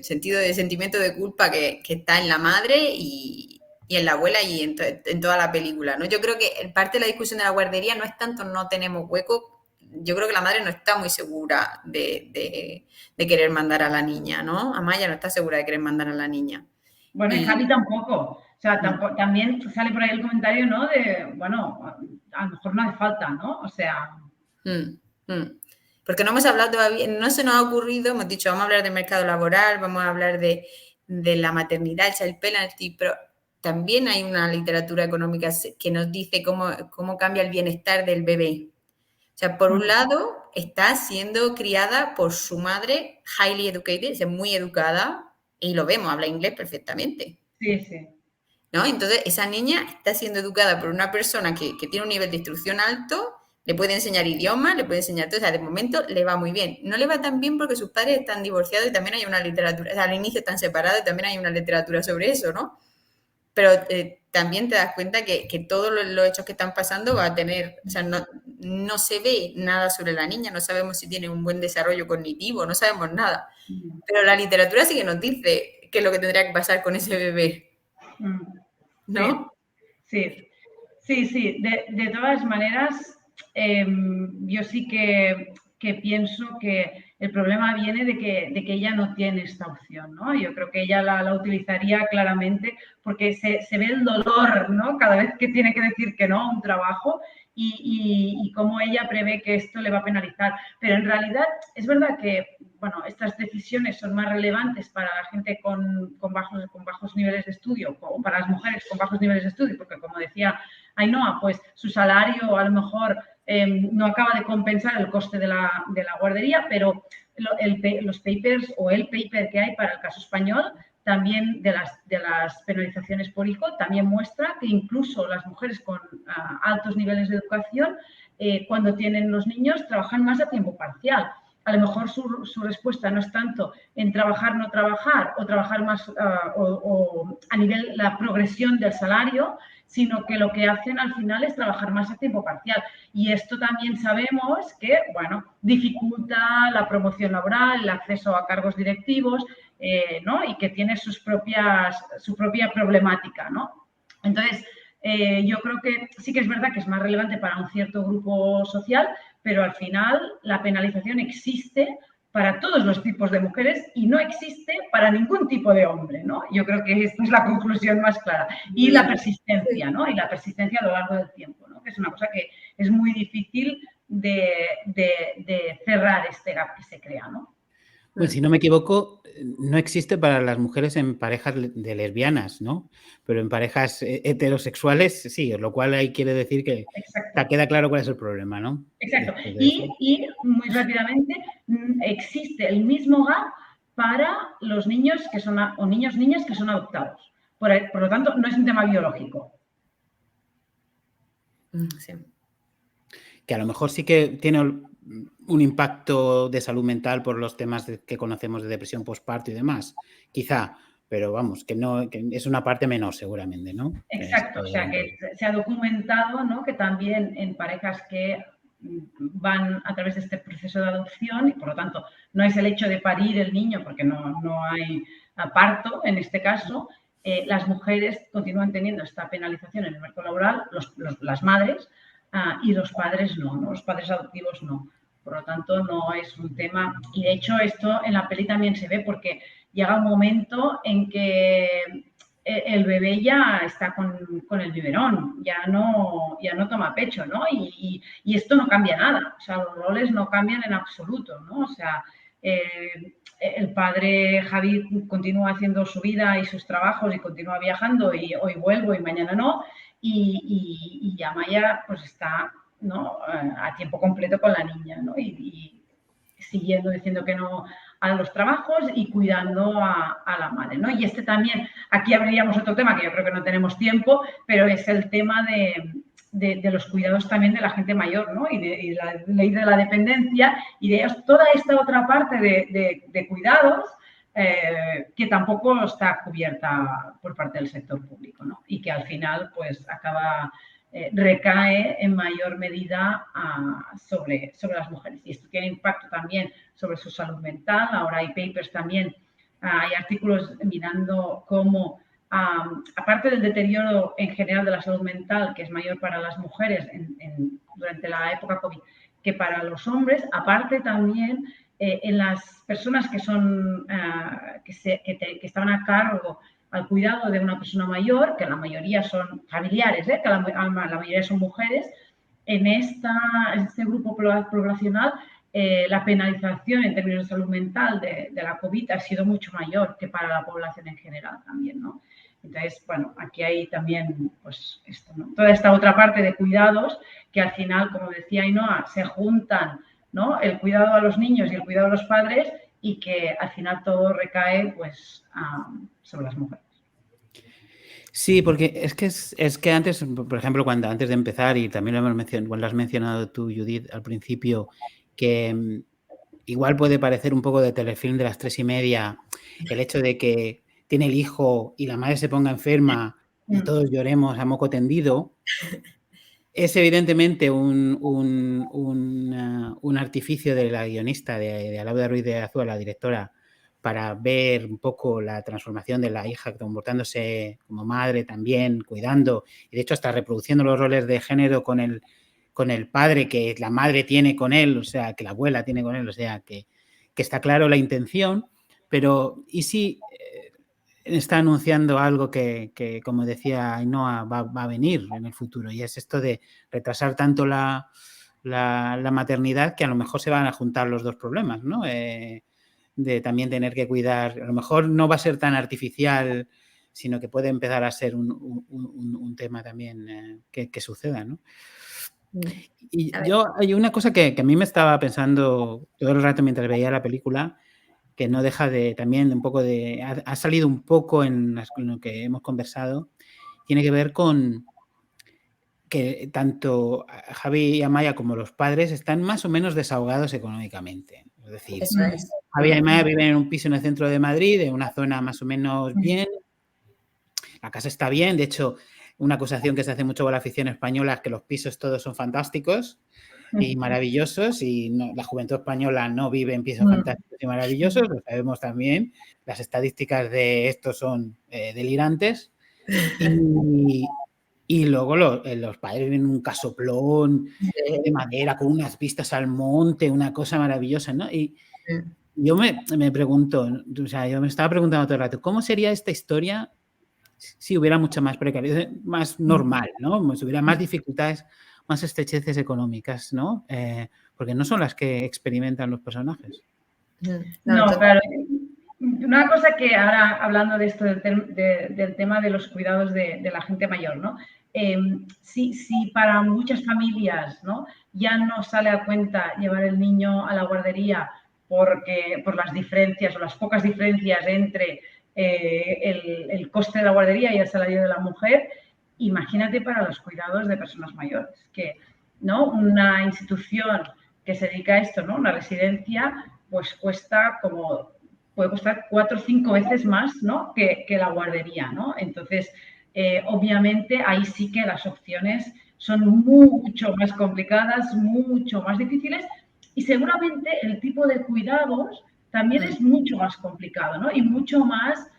sentido de sentimiento de culpa que está en la madre y en la abuela y en toda la película, ¿no? Yo creo que parte de la discusión de la guardería no es tanto no tenemos hueco, yo creo que la madre no está muy segura de querer mandar a la niña, ¿no? Amaya no está segura de querer mandar a la niña. Bueno, y Javi tampoco. O sea, también sale por ahí el comentario, ¿no? De, bueno, a lo mejor no hace falta, ¿no? O sea... Porque no hemos hablado todavía, no se nos ha ocurrido, hemos dicho, vamos a hablar del mercado laboral, vamos a hablar de la maternidad, el child penalty, pero también hay una literatura económica que nos dice cómo cambia el bienestar del bebé. O sea, por un lado, está siendo criada por su madre, highly educated, es muy educada, y lo vemos, habla inglés perfectamente. Sí, sí. ¿No? Entonces, esa niña está siendo educada por una persona que tiene un nivel de instrucción alto, le puede enseñar idiomas, le puede enseñar todo, o sea, de momento le va muy bien. No le va tan bien porque sus padres están divorciados y también hay una literatura, o sea, al inicio están separados y también hay una literatura sobre eso, ¿no? Pero también te das cuenta que todos los hechos que están pasando va a tener, o sea, no se ve nada sobre la niña, no sabemos si tiene un buen desarrollo cognitivo, no sabemos nada. Pero la literatura sí que nos dice qué es lo que tendría que pasar con ese bebé, ¿no? Sí. De todas maneras, yo sí que pienso que el problema viene de que ella no tiene esta opción, ¿no? Yo creo que ella la utilizaría claramente porque se ve el dolor, ¿no? Cada vez que tiene que decir que no a un trabajo y cómo ella prevé que esto le va a penalizar. Pero en realidad es verdad que, bueno, estas decisiones son más relevantes para la gente con bajos niveles de estudio o para las mujeres con bajos niveles de estudio, porque como decía Ainhoa, pues su salario a lo mejor no acaba de compensar el coste de la guardería, pero los papers o el paper que hay para el caso español, también de las penalizaciones por hijo, también muestra que incluso las mujeres con altos niveles de educación, cuando tienen los niños, trabajan más a tiempo parcial. A lo mejor su respuesta no es tanto en trabajar, no trabajar, o trabajar más o a nivel la progresión del salario, sino que lo que hacen al final es trabajar más a tiempo parcial. Y esto también sabemos que, bueno, dificulta la promoción laboral, el acceso a cargos directivos, ¿no? Y que tiene su propia problemática, ¿no? Entonces, yo creo que sí que es verdad que es más relevante para un cierto grupo social, pero al final la penalización existe para todos los tipos de mujeres y no existe para ningún tipo de hombre, ¿no? Yo creo que esta es la conclusión más clara. Y la persistencia, ¿no? Y la persistencia a lo largo del tiempo, ¿no? Que es una cosa que es muy difícil de cerrar este gap que se crea, ¿no? Pues si no me equivoco, no existe para las mujeres en parejas de lesbianas, ¿no? Pero en parejas heterosexuales sí, lo cual ahí quiere decir que queda claro cuál es el problema, ¿no? Exacto. Y muy rápidamente, existe el mismo gap para los niños que son, o niños, niñas que son adoptados. Por lo tanto, no es un tema biológico. Sí. Que a lo mejor sí que tiene un impacto de salud mental por los temas que conocemos de depresión postparto y demás, quizá, pero vamos, que es una parte menor seguramente, ¿no? Exacto, o sea que se ha documentado, ¿no? Que también en parejas que van a través de este proceso de adopción y por lo tanto no es el hecho de parir el niño porque no hay parto en este caso, las mujeres continúan teniendo esta penalización en el mercado laboral, las madres, y los padres no, los padres adoptivos no. Por lo tanto, no es un tema. Y de hecho, esto en la peli también se ve porque llega un momento en que el bebé ya está con el biberón, ya no toma pecho, ¿no? Y esto no cambia nada, o sea, los roles no cambian en absoluto, ¿no? O sea, el padre Javi continúa haciendo su vida y sus trabajos y continúa viajando y hoy vuelvo y mañana no, y Amaya pues está, ¿no?, a tiempo completo con la niña, ¿no? Y siguiendo diciendo que no a los trabajos y cuidando a la madre, ¿no? Y también, aquí abriríamos otro tema que yo creo que no tenemos tiempo, pero es el tema de los cuidados también de la gente mayor, ¿no? Y la ley de la dependencia y de toda esta otra parte de cuidados que tampoco está cubierta por parte del sector público, ¿no? Y que al final pues recae en mayor medida sobre las mujeres. Y esto tiene impacto también sobre su salud mental. Ahora hay papers también, hay artículos mirando cómo, aparte del deterioro en general de la salud mental, que es mayor para las mujeres durante la época COVID que para los hombres, aparte también en las personas que estaban a cargo al cuidado de una persona mayor, que la mayoría son familiares, que la mayoría son mujeres, en este grupo poblacional la penalización en términos de salud mental de la COVID ha sido mucho mayor que para la población en general también, ¿no? Entonces, bueno, aquí hay también pues esto, ¿no?, toda esta otra parte de cuidados que al final, como decía Ainhoa, se juntan, ¿no?, el cuidado a los niños y el cuidado a los padres, y que al final todo recae pues sobre las mujeres. Sí, porque es que antes, por ejemplo, antes de empezar, y también lo has mencionado tú, Judith, al principio, que igual puede parecer un poco de telefilm de las 3:30, el hecho de que tiene el hijo y la madre se ponga enferma y todos lloremos a moco tendido. Es evidentemente un artificio de la guionista, de Alaura Ruiz de Azúa, la directora, para ver un poco la transformación de la hija comportándose como madre también, cuidando, y de hecho hasta reproduciendo los roles de género con el padre que la madre tiene con él, o sea, que la abuela tiene con él, o sea, que está claro la intención, pero ¿y si está anunciando algo que, como decía Ainhoa, va a venir en el futuro? Y es esto de retrasar tanto la maternidad que a lo mejor se van a juntar los dos problemas, ¿no? De también tener que cuidar, a lo mejor no va a ser tan artificial, sino que puede empezar a ser un tema también que suceda, ¿no? Y hay una cosa que a mí me estaba pensando todo el rato mientras veía la película, que no deja de también un poco de... Ha salido un poco en lo que hemos conversado, tiene que ver con que tanto Javi y Amaya como los padres están más o menos desahogados económicamente. Es decir, Javi y Amaya viven en un piso en el centro de Madrid, en una zona más o menos bien. La casa está bien, de hecho, una acusación que se hace mucho con la afición española es que los pisos todos son fantásticos y maravillosos, y la juventud española no vive en pisos fantásticos y maravillosos, lo sabemos también. Las estadísticas de esto son delirantes. Y luego los padres viven en un casoplón de madera con unas vistas al monte, una cosa maravillosa, ¿no? Y yo me pregunto, o sea, yo me estaba preguntando todo el rato, ¿cómo sería esta historia si hubiera mucha más precariedad, más normal, ¿no? Si hubiera más dificultades, más estrecheces económicas, ¿no? Porque no son las que experimentan los personajes. No, claro. Una cosa que ahora, hablando de esto del tema de los cuidados de la gente mayor, ¿no? Si para muchas familias, ¿no?, ya no sale a cuenta llevar el niño a la guardería por las diferencias o las pocas diferencias entre el coste de la guardería y el salario de la mujer, imagínate para los cuidados de personas mayores, que, ¿no?, una institución que se dedica a esto, ¿no?, una residencia, pues puede costar 4 o 5 veces más, ¿no?, que la guardería, ¿no? Entonces, obviamente, ahí sí que las opciones son mucho más complicadas, mucho más difíciles, y seguramente el tipo de cuidados también es mucho más complicado, ¿no? Y mucho más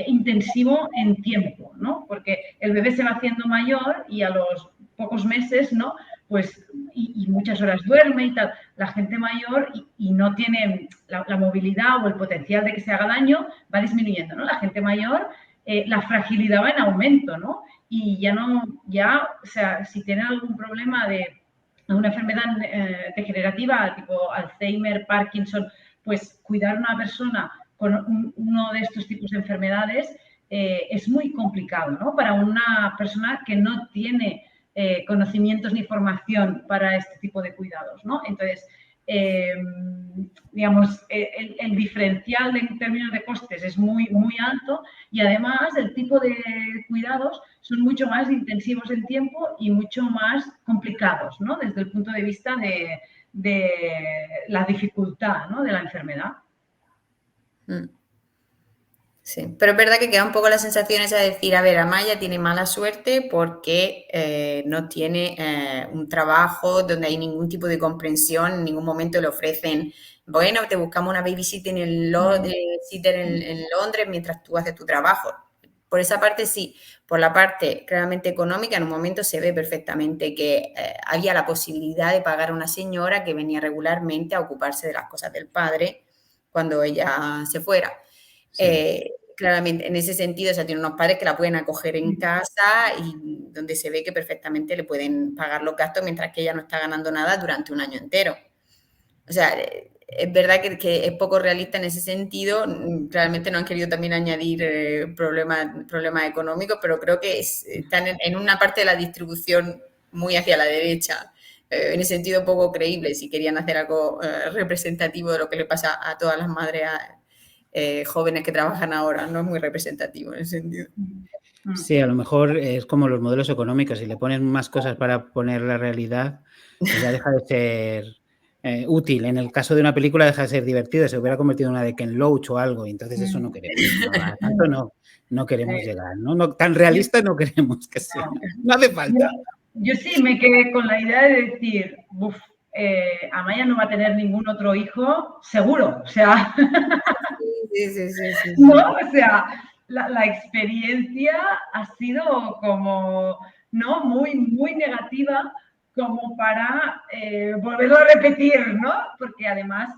intensivo en tiempo, ¿no? Porque el bebé se va haciendo mayor y a los pocos meses, ¿no? Pues, y muchas horas duerme y tal, la gente mayor y no tiene la movilidad o el potencial de que se haga daño, va disminuyendo, ¿no? La gente mayor, la fragilidad va en aumento, ¿no? Y o sea, si tienen algún problema de una enfermedad degenerativa tipo Alzheimer, Parkinson, pues cuidar a una persona con uno de estos tipos de enfermedades es muy complicado, ¿no? Para una persona que no tiene conocimientos ni formación para este tipo de cuidados, ¿no? Entonces, digamos, el diferencial en términos de costes es muy, muy alto y además el tipo de cuidados son mucho más intensivos en tiempo y mucho más complicados, ¿no? Desde el punto de vista de la dificultad, ¿no? De la enfermedad. Sí, pero es verdad que queda un poco la sensación esa de decir, a ver, Amaya tiene mala suerte porque no tiene un trabajo donde hay ningún tipo de comprensión, en ningún momento le ofrecen, bueno, te buscamos una babysitter en Londres mientras tú haces tu trabajo. Por esa parte sí, por la parte claramente económica, en un momento se ve perfectamente que había la posibilidad de pagar a una señora que venía regularmente a ocuparse de las cosas del padre cuando ella se fuera. Sí. Claramente, en ese sentido, o sea, tiene unos padres que la pueden acoger en casa y donde se ve que perfectamente le pueden pagar los gastos mientras que ella no está ganando nada durante un año entero. O sea, es verdad que es poco realista en ese sentido. Claramente no han querido también añadir problemas económicos, pero creo que están en una parte de la distribución muy hacia la derecha. En ese sentido, poco creíble si querían hacer algo representativo de lo que le pasa a todas las madres jóvenes que trabajan ahora. No es muy representativo en ese sentido. Sí, a lo mejor es como los modelos económicos. Si le pones más cosas para poner la realidad, pues ya deja de ser útil. En el caso de una película deja de ser divertido. Se hubiera convertido en una de Ken Loach o algo. Y entonces eso no queremos. ¿No? A tanto no queremos llegar. ¿No? Tan realista no queremos que sea. No hace falta. Yo sí me quedé con la idea de decir, Amaya no va a tener ningún otro hijo, seguro. O sea, sí. ¿no? O sea, la experiencia ha sido como, ¿no? Muy, muy negativa como para volverlo a repetir, ¿no? Porque además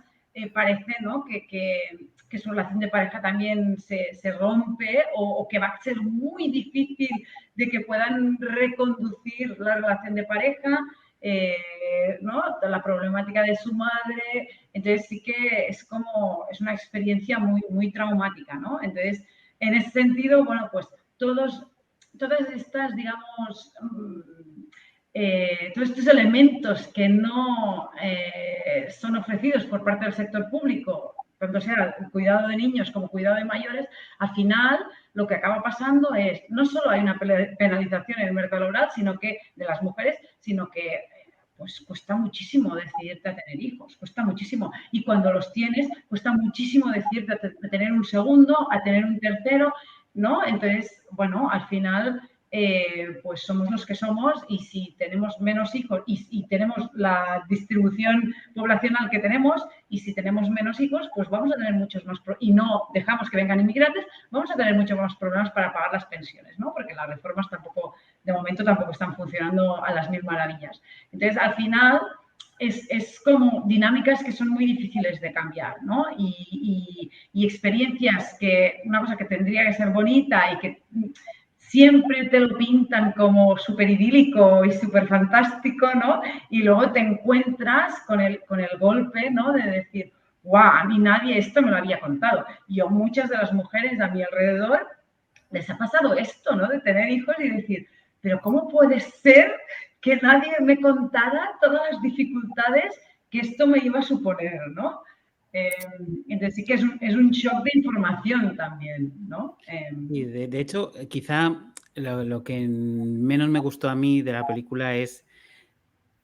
parece, ¿no? Que su relación de pareja también se rompe o que va a ser muy difícil de que puedan reconducir la relación de pareja, ¿no? La problemática de su madre. Entonces sí que es una experiencia muy, muy traumática, ¿no? Entonces, en ese sentido, bueno, pues todas estas, digamos, todos estos elementos que no son ofrecidos por parte del sector público, tanto sea el cuidado de niños como cuidado de mayores, al final lo que acaba pasando es, no solo hay una penalización en el mercado laboral, sino que de las mujeres, sino que pues cuesta muchísimo decidirte a tener hijos, cuesta muchísimo. Y cuando los tienes, cuesta muchísimo decidirte a tener un segundo, a tener un tercero, ¿no? Entonces, bueno, al final pues somos los que somos y si tenemos menos hijos y tenemos la distribución poblacional que tenemos y si tenemos menos hijos, pues vamos a tener muchos más y no dejamos que vengan inmigrantes, vamos a tener muchos más problemas para pagar las pensiones, ¿no? Porque las reformas de momento tampoco están funcionando a las mil maravillas. Entonces, al final es como dinámicas que son muy difíciles de cambiar, ¿no? Y experiencias una cosa que tendría que ser bonita y que siempre te lo pintan como súper idílico y súper fantástico, ¿no? Y luego te encuentras con el golpe, ¿no? De decir, guau, a mí nadie esto me lo había contado. Yo, muchas de las mujeres a mi alrededor, les ha pasado esto, ¿no? De tener hijos y decir, pero ¿cómo puede ser que nadie me contara todas las dificultades que esto me iba a suponer, ¿no? Entonces sí que es un shock de información también, ¿no? Y de hecho, quizá lo que menos me gustó a mí de la película es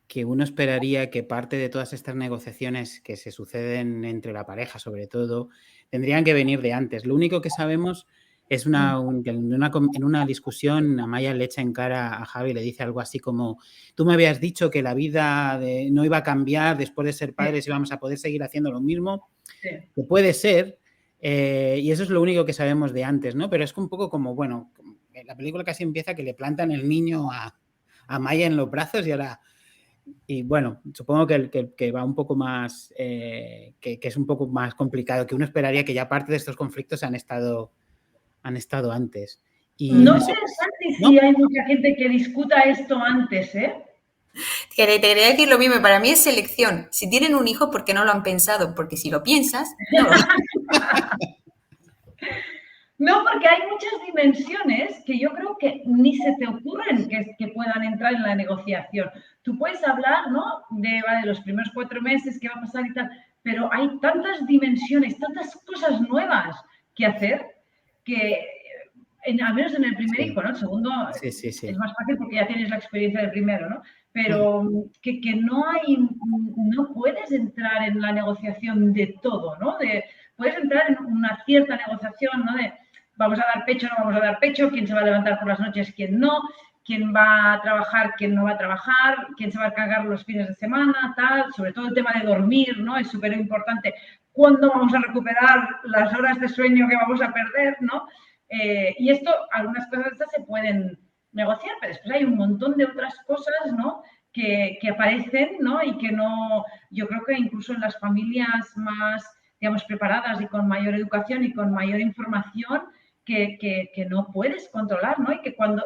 que uno esperaría que parte de todas estas negociaciones que se suceden entre la pareja, sobre todo, tendrían que venir de antes. Lo único que sabemos es en una discusión Amaya le echa en cara a Javi y le dice algo así como, tú me habías dicho que la vida no iba a cambiar después de ser padres y vamos a poder seguir haciendo lo mismo, que puede ser, Y eso es lo único que sabemos de antes, ¿no? Pero es un poco como, bueno, la película casi empieza que le plantan el niño a Maya en los brazos y ahora... Y bueno, supongo que va un poco más, que es un poco más complicado, que uno esperaría que ya parte de estos conflictos han estado antes. Y no sé, Santi, si hay mucha gente que discuta esto antes, ¿eh? Te quería decir lo mismo, para mí es selección. Si tienen un hijo, ¿por qué no lo han pensado? Porque si lo piensas, no lo No, porque hay muchas dimensiones que yo creo que ni se te ocurren que puedan entrar en la negociación. Tú puedes hablar, ¿no? De vale, los primeros 4 meses, qué va a pasar y tal, pero hay tantas dimensiones, tantas cosas nuevas que hacer que, al menos en el primer hijo, ¿no? El segundo es más fácil porque ya tienes la experiencia del primero, ¿no? Pero que no puedes entrar en la negociación de todo, ¿no? Puedes entrar en una cierta negociación, ¿no? De vamos a dar pecho, no vamos a dar pecho, quién se va a levantar por las noches, quién no, quién va a trabajar, quién no va a trabajar, quién se va a cargar los fines de semana, tal, sobre todo el tema de dormir, ¿no? Es súper importante. ¿Cuándo vamos a recuperar las horas de sueño que vamos a perder, ¿no? Y esto, algunas cosas de estas se pueden negociar, pero después hay un montón de otras cosas, ¿no? Que aparecen, ¿no? Y que no, yo creo que incluso en las familias más, digamos, preparadas y con mayor educación y con mayor información, que no puedes controlar, ¿no?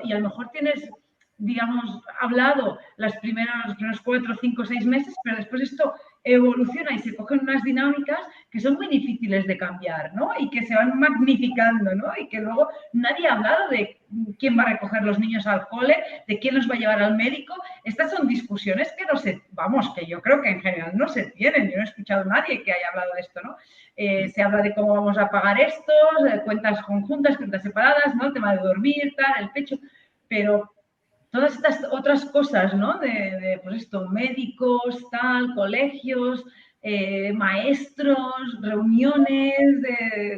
Y a lo mejor tienes, digamos, hablado los primeros 4, 5, 6 meses, pero después esto evoluciona y se cogen unas dinámicas que son muy difíciles de cambiar, ¿no? Y que se van magnificando, ¿no? Y que luego nadie ha hablado de quién va a recoger los niños al cole, de quién los va a llevar al médico. Estas son discusiones que no se, vamos, que yo creo que en general no se tienen. Yo no he escuchado a nadie que haya hablado de esto, ¿no? Se habla de cómo vamos a pagar estos, de cuentas conjuntas, cuentas separadas, ¿no? El tema de dormir, tal, el pecho, pero todas estas otras cosas, ¿no? Pues esto, médicos, tal, colegios, maestros, reuniones,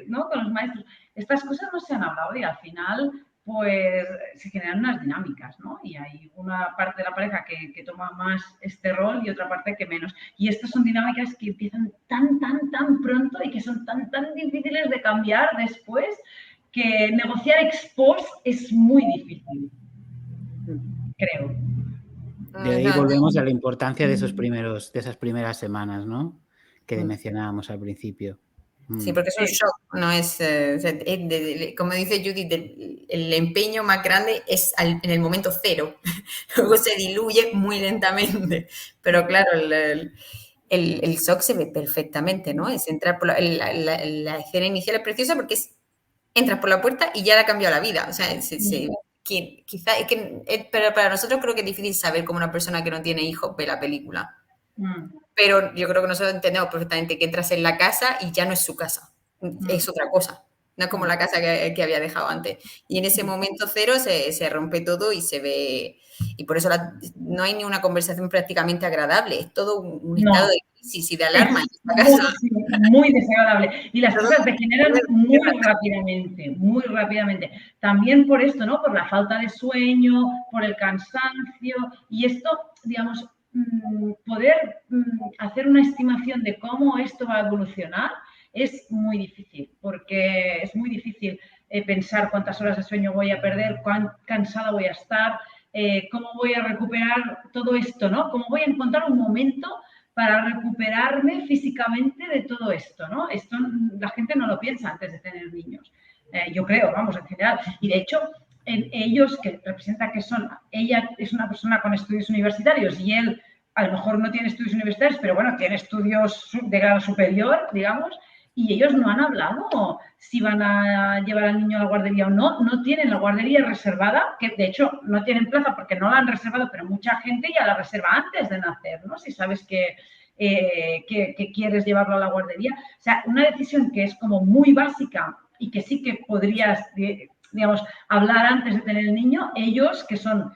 ¿no? Con los maestros. Estas cosas no se han hablado y al final, pues, se generan unas dinámicas, ¿no? Y hay una parte de la pareja que toma más este rol y otra parte que menos. Y estas son dinámicas que empiezan tan pronto y que son tan difíciles de cambiar después que negociar ex post es muy difícil. Creo. De ahí volvemos a la importancia de esas primeras semanas, ¿no? Que mencionábamos al principio. Sí, porque es un shock, no es, como dice Judith, el empeño más grande es en el momento cero, luego se diluye muy lentamente, pero claro, el shock se ve perfectamente, ¿no? Es entrar por la escena inicial es preciosa porque entras por la puerta y ya le ha cambiado la vida, o sea, quizá, pero para nosotros creo que es difícil saber cómo una persona que no tiene hijos ve la película. Pero yo creo que nosotros entendemos perfectamente que entras en la casa y ya no es su casa, es otra cosa, no es como la casa que había dejado antes. Y en ese momento cero se rompe todo y se ve, y por eso no hay ni una conversación prácticamente agradable, es todo un estado de crisis y de alarma en esta casa. Muy desagradable. Y las cosas degeneran muy rápidamente. También por esto, ¿no? Por la falta de sueño, por el cansancio, y esto, digamos, poder hacer una estimación de cómo esto va a evolucionar es muy difícil, porque es muy difícil pensar cuántas horas de sueño voy a perder, cuán cansada voy a estar, cómo voy a recuperar todo esto, ¿no? Cómo voy a encontrar un momento para recuperarme físicamente de todo esto, ¿no? Esto la gente no lo piensa antes de tener niños, yo creo, vamos, en general. Y de hecho, ellos, que representa que ella es una persona con estudios universitarios y él a lo mejor no tiene estudios universitarios, pero bueno, tiene estudios de grado superior, digamos, y ellos no han hablado si van a llevar al niño a la guardería o no. No tienen la guardería reservada, que de hecho no tienen plaza porque no la han reservado, pero mucha gente ya la reserva antes de nacer, ¿no? Si sabes que quieres llevarlo a la guardería. O sea, una decisión que es como muy básica y que sí que podrías, digamos, hablar antes de tener el niño, ellos que son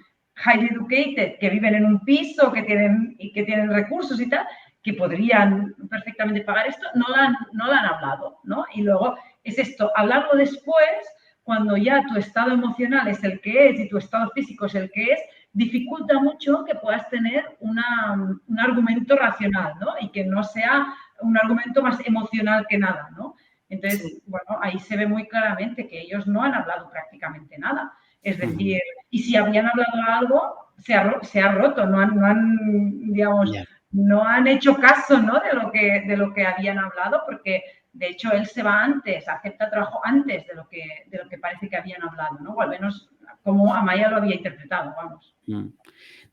highly educated, que viven en un piso, que tienen recursos y tal, que podrían perfectamente pagar esto, no la han hablado, ¿no? Y luego es esto, hablarlo después, cuando ya tu estado emocional es el que es y tu estado físico es el que es, dificulta mucho que puedas tener un argumento racional, ¿no? Y que no sea un argumento más emocional que nada, ¿no? Entonces, bueno, ahí se ve muy claramente que ellos no han hablado prácticamente nada. Es decir, y si habían hablado algo, se ha roto, no han digamos, no han hecho caso, ¿no? de lo que habían hablado, porque de hecho él se va antes, acepta trabajo antes de lo que parece que habían hablado, ¿no? O al menos como Amaya lo había interpretado, vamos. De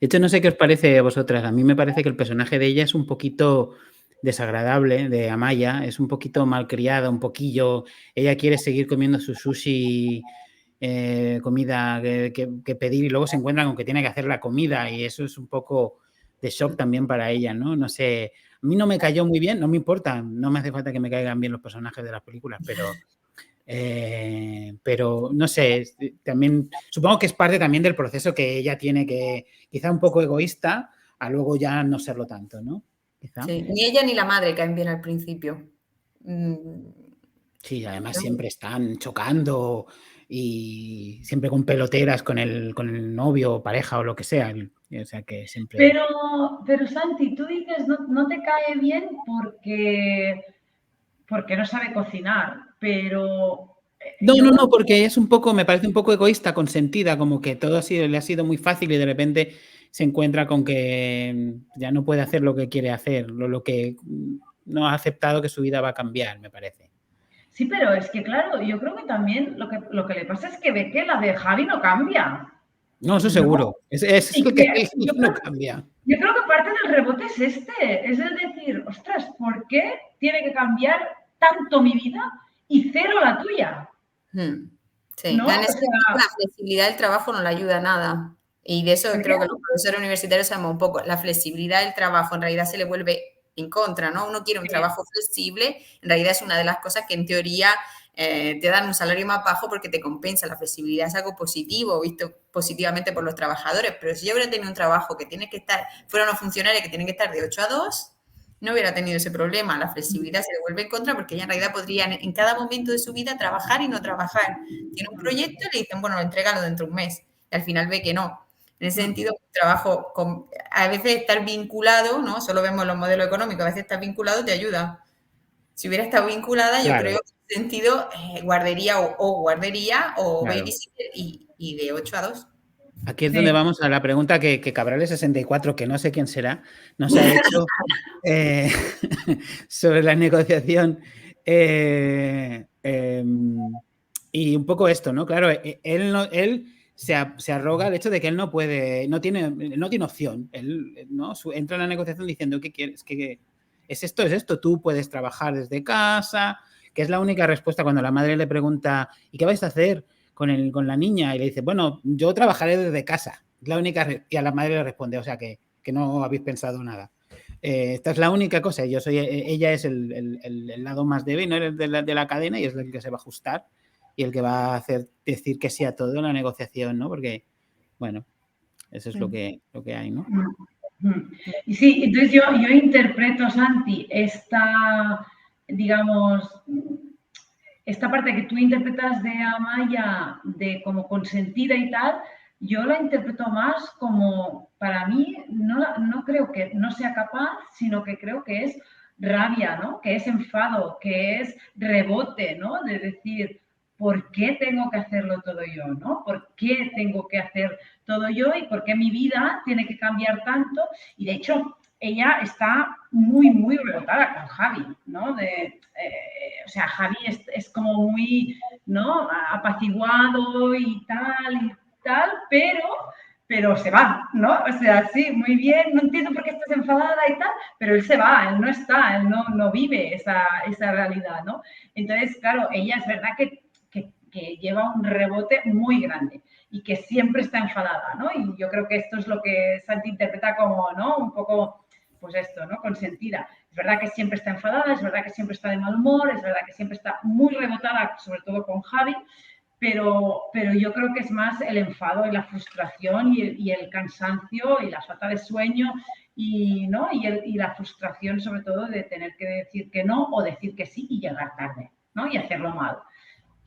hecho, no sé qué os parece a vosotras. A mí me parece que el personaje de ella es un poquito desagradable, de Amaya, es un poquito malcriada, un poquillo. Ella quiere seguir comiendo su sushi, comida que pedir, y luego se encuentra con que tiene que hacer la comida, y eso es un poco de shock también para ella, ¿no? No sé, a mí no me cayó muy bien, no me importa, no me hace falta que me caigan bien los personajes de las películas, pero no sé, también supongo que es parte también del proceso que ella tiene, que quizá un poco egoísta, a luego ya no serlo tanto, ¿no? Quizá. Sí, ni ella ni la madre caen bien al principio. Sí, además siempre están chocando y siempre con peloteras con el novio o pareja o lo que sea. O sea que siempre... Pero Santi, tú dices no te cae bien porque no sabe cocinar, pero... No, porque es un poco, me parece un poco egoísta, consentida, como que todo le ha sido muy fácil y de repente se encuentra con que ya no puede hacer lo que quiere hacer, lo que no ha aceptado que su vida va a cambiar, me parece. Sí, pero es que claro, yo creo que también lo que le pasa es que ve que la de Javi no cambia. No, eso seguro. Es lo que no cambia. Yo creo que parte del rebote es es el decir, ostras, ¿por qué tiene que cambiar tanto mi vida y cero la tuya? Sí, ¿no? En ese sentido, la flexibilidad del trabajo no le ayuda a nada. Y de eso creo que los profesores universitarios sabemos un poco. La flexibilidad del trabajo en realidad se le vuelve en contra, ¿no? Uno quiere un trabajo flexible, en realidad es una de las cosas que en teoría te dan un salario más bajo porque te compensa. La flexibilidad es algo positivo, visto positivamente por los trabajadores, pero si yo hubiera tenido un trabajo que tiene que estar, fuera unos funcionarios que tienen que estar de 8 a 2, no hubiera tenido ese problema. La flexibilidad se le vuelve en contra porque ella en realidad podría en cada momento de su vida trabajar y no trabajar. Tiene un proyecto y le dicen, bueno, entrégalo dentro de un mes. Y al final ve que no. En ese sentido, trabajo, a veces estar vinculado, ¿no? Solo vemos los modelos económicos, a veces estar vinculado te ayuda. Si hubiera estado vinculada, yo creo que en ese sentido, guardería o claro, babysitter y de 8 a 2. Aquí es donde vamos a la pregunta que Cabrales 64, que no sé quién será, nos ha hecho sobre la negociación. Y un poco esto, ¿no? Claro, él se arroga el hecho de que él no tiene opción. Él, ¿no? Entra en la negociación diciendo, ¿qué quieres? Que es esto, tú puedes trabajar desde casa, que es la única respuesta cuando la madre le pregunta, ¿y qué vais a hacer con la niña? Y le dice, bueno, yo trabajaré desde casa. Es la única, y a la madre le responde, o sea, que no habéis pensado nada. Esta es la única cosa. Ella es el lado más débil, ¿no? de la cadena, y es el que se va a ajustar y el que va a hacer decir que sí a todo en la negociación, ¿no? Porque, bueno, eso es lo que hay, ¿no? Y sí, entonces yo interpreto, Santi, digamos, esta parte que tú interpretas de Amaya de como consentida y tal, yo la interpreto más como, para mí, no creo que no sea capaz, sino que creo que es rabia, ¿no? Que es enfado, que es rebote, ¿no? De decir, ¿por qué tengo que hacerlo todo yo, ¿no? ¿Por qué tengo que hacer todo yo y por qué mi vida tiene que cambiar tanto? Y de hecho, ella está muy, muy rebotada con Javi, ¿no? O sea, Javi es como muy, ¿no? Apaciguado y tal, pero se va, ¿no? O sea, sí, muy bien, no entiendo por qué estás enfadada y tal, pero él se va, él no está, él no vive esa realidad, ¿no? Entonces, claro, ella es verdad que lleva un rebote muy grande y que siempre está enfadada, ¿no? Y yo creo que esto es lo que Santi interpreta como, ¿no? Un poco, pues esto, ¿no? Consentida. Es verdad que siempre está enfadada, es verdad que siempre está de mal humor, es verdad que siempre está muy rebotada, sobre todo con Javi, pero yo creo que es más el enfado y la frustración y el cansancio y la falta de sueño y la frustración sobre todo de tener que decir que no o decir que sí y llegar tarde, ¿no? Y hacerlo mal.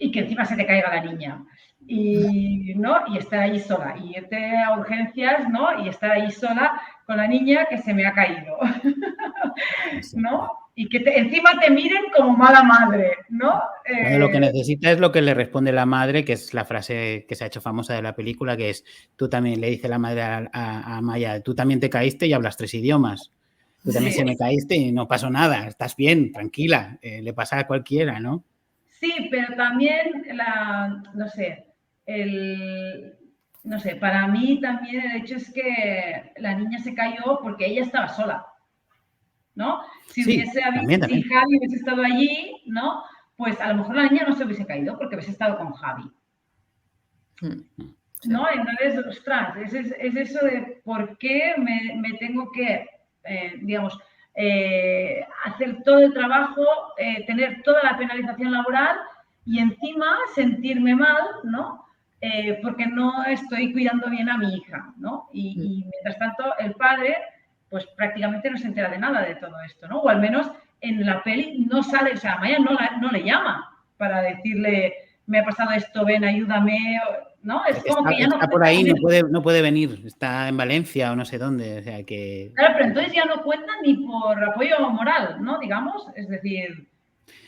Y que encima se te caiga la niña. Y estar ahí sola. Y irte a urgencias, ¿no? Y estar ahí sola con la niña que se me ha caído. ¿No? Y que encima te miren como mala madre, ¿no? Lo que necesita es lo que le responde la madre, que es la frase que se ha hecho famosa de la película, que es, tú también, le dice la madre a Maya, tú también te caíste y hablas 3 idiomas. Tú también se me caíste y no pasó nada, estás bien, tranquila, le pasa a cualquiera, ¿no? Sí, pero también no sé, para mí también el hecho es que la niña se cayó porque ella estaba sola, ¿no? Si Sí, hubiese habido, también. si Javi hubiese estado allí, ¿no? Pues a lo mejor la niña no se hubiese caído porque hubiese estado con Javi. ¿No? Entonces, ostras, es eso de por qué me tengo que, digamos, hacer todo el trabajo, tener toda la penalización laboral y encima sentirme mal, ¿no? Porque no estoy cuidando bien a mi hija, ¿no? Y mientras tanto, el padre, pues prácticamente no se entera de nada de todo esto, ¿no? O al menos en la peli no sale, o sea, Maya no le llama para decirle, me ha pasado esto, ven, ayúdame, ¿no? Es como que ya no... Está por ahí, no puede venir, está en Valencia o no sé dónde, o sea que... Claro, pero entonces ya no cuentan ni por apoyo moral, ¿no? Digamos, es decir...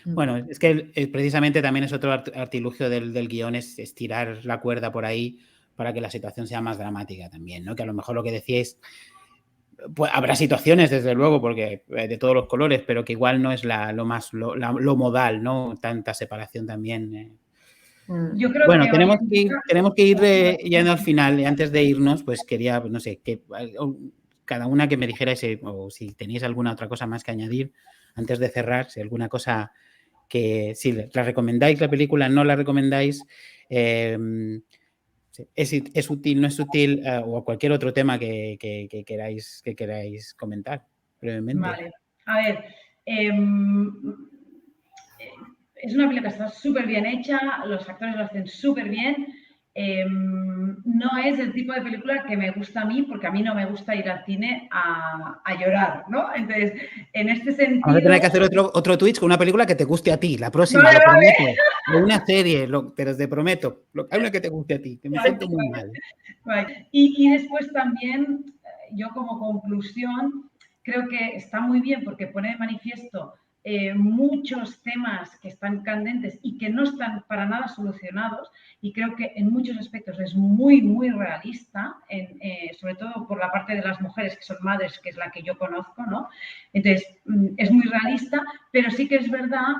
Bueno, es que precisamente también es otro artilugio del guión, es estirar la cuerda por ahí para que la situación sea más dramática también, ¿no? Que a lo mejor lo que decíais, pues habrá situaciones, desde luego, porque de todos los colores, pero que igual no es lo modal, ¿no? Tanta separación también. Yo creo bueno, que tenemos que ir yendo al final, y antes de irnos, pues quería, no sé, que cada una que me dijerais, o si tenéis alguna otra cosa más que añadir, antes de cerrar, si alguna cosa que si la recomendáis la película, no la recomendáis, es útil, no es útil, o cualquier otro tema que queráis comentar brevemente. Vale, a ver, es una película que está súper bien hecha, los actores lo hacen súper bien. No es el tipo de película que me gusta a mí, porque a mí no me gusta ir al cine a llorar, ¿no? Entonces, en este sentido... Vamos a tener que hacer otro Twitch con una película que te guste a ti, la próxima, vale, lo prometo. O una serie, pero te prometo, hay una que te guste a ti, que me siento muy mal. Vale. Y después también, yo como conclusión, creo que está muy bien porque pone de manifiesto muchos temas que están candentes y que no están para nada solucionados, y creo que en muchos aspectos es muy, muy realista, sobre todo por la parte de las mujeres que son madres, que es la que yo conozco, ¿no? Entonces, es muy realista, pero sí que es verdad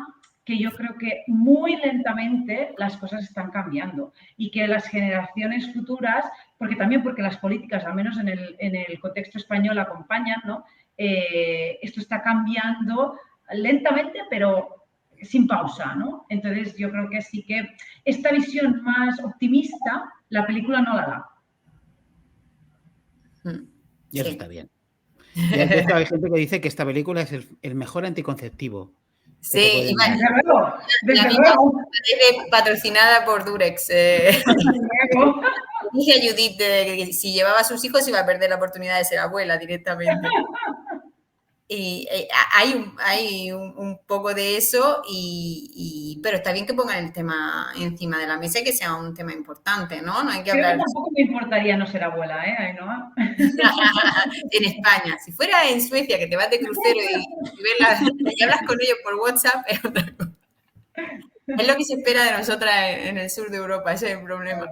que yo creo que muy lentamente las cosas están cambiando y que las generaciones futuras, porque las políticas, al menos en el contexto español, acompañan, ¿no? Esto está cambiando lentamente, pero sin pausa, ¿no? Entonces, yo creo que sí que esta visión más optimista, la película no la da. Y eso está bien. De hecho, hay gente que dice que esta película es el mejor anticonceptivo. Sí, y desde luego. Patrocinada por Durex. Dije a Judith que si llevaba a sus hijos iba a perder la oportunidad de ser abuela directamente. Y hay un poco de eso, pero está bien que pongan el tema encima de la mesa y que sea un tema importante, ¿no? No hay que hablar... Tampoco me importaría no ser abuela, Ainhoa. En España. Si fuera en Suecia, que te vas de crucero y hablas con ellos por WhatsApp, es otra cosa. Es lo que se espera de nosotras en el sur de Europa, ese es el problema.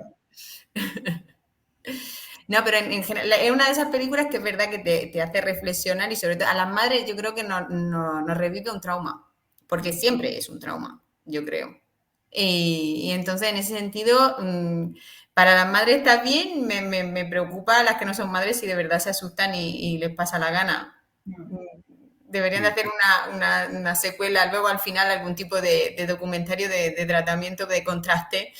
No, pero en general es una de esas películas que es verdad que te hace reflexionar, y sobre todo a las madres yo creo que nos revive un trauma, porque siempre es un trauma, yo creo. Y entonces en ese sentido, para las madres está bien, me preocupa a las que no son madres si de verdad se asustan y les pasa la gana. Deberían de hacer una secuela, luego al final algún tipo de documentario de tratamiento, de contraste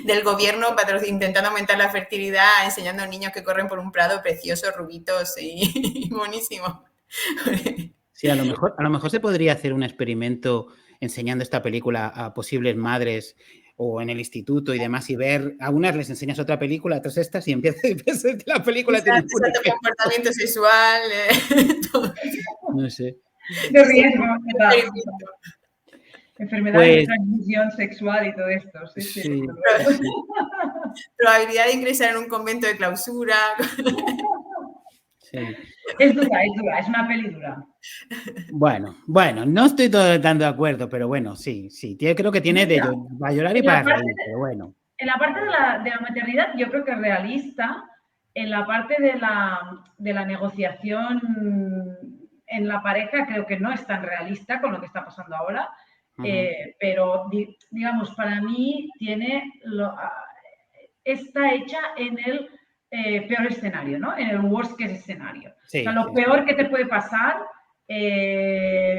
del gobierno intentando aumentar la fertilidad, enseñando a niños que corren por un prado precioso, rubitos y buenísimos. Sí, a lo mejor se podría hacer un experimento enseñando esta película a posibles madres o en el instituto y demás, y ver, a unas les enseñas otra película, a otras estas, y empieza la película. Exacto, comportamiento sexual, todo. No sé. De riesgo. Enfermedades de transmisión sexual y todo esto. Sí. Probabilidad de ingresar en un convento de clausura. Sí. Es dura, es una peli dura. Bueno, no estoy tan de acuerdo, pero bueno, sí, creo que tiene de para llorar y para reír, pero bueno. En la parte de la maternidad yo creo que es realista. En la parte de la negociación en la pareja creo que no es tan realista con lo que está pasando ahora. Pero, digamos, para mí está hecha en el peor escenario, ¿no? En el worst case escenario. Sí, o sea, lo peor que te puede pasar,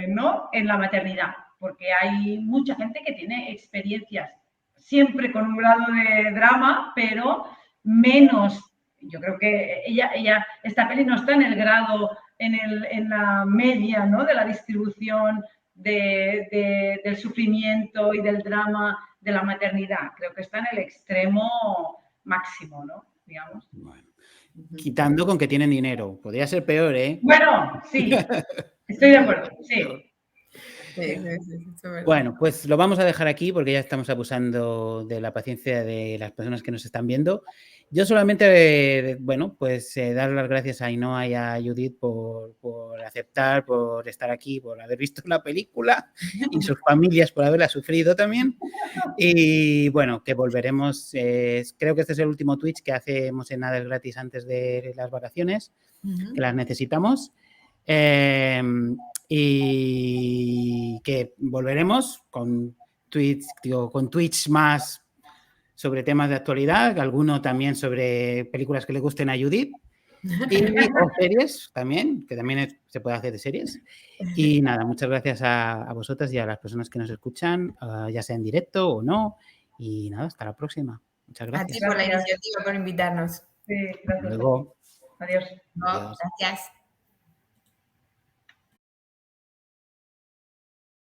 ¿no? En la maternidad, porque hay mucha gente que tiene experiencias siempre con un grado de drama, pero menos. Yo creo que esta peli no está en el grado, en la media, ¿no? De la distribución del sufrimiento y del drama de la maternidad. Creo que está en el extremo máximo, ¿no? Digamos. Bueno, quitando con que tienen dinero. Podría ser peor, ¿eh? Bueno, sí. Estoy de acuerdo, sí. Bueno, pues lo vamos a dejar aquí porque ya estamos abusando de la paciencia de las personas que nos están viendo. Yo solamente, bueno, pues dar las gracias a Ainhoa y a Judith por aceptar, por estar aquí, por haber visto la película y sus familias por haberla sufrido también. Y bueno, que volveremos, creo que este es el último Twitch que hacemos en Nada es Gratis antes de las vacaciones, que las necesitamos. Y que volveremos con tweets más sobre temas de actualidad, alguno también sobre películas que le gusten a Judith o series también, que también se puede hacer de series. Y nada, muchas gracias a vosotras y a las personas que nos escuchan, ya sea en directo o no. Y nada, hasta la próxima. Muchas gracias. A ti por la iniciativa, por invitarnos. Sí, gracias. Luego. Adiós. No, gracias.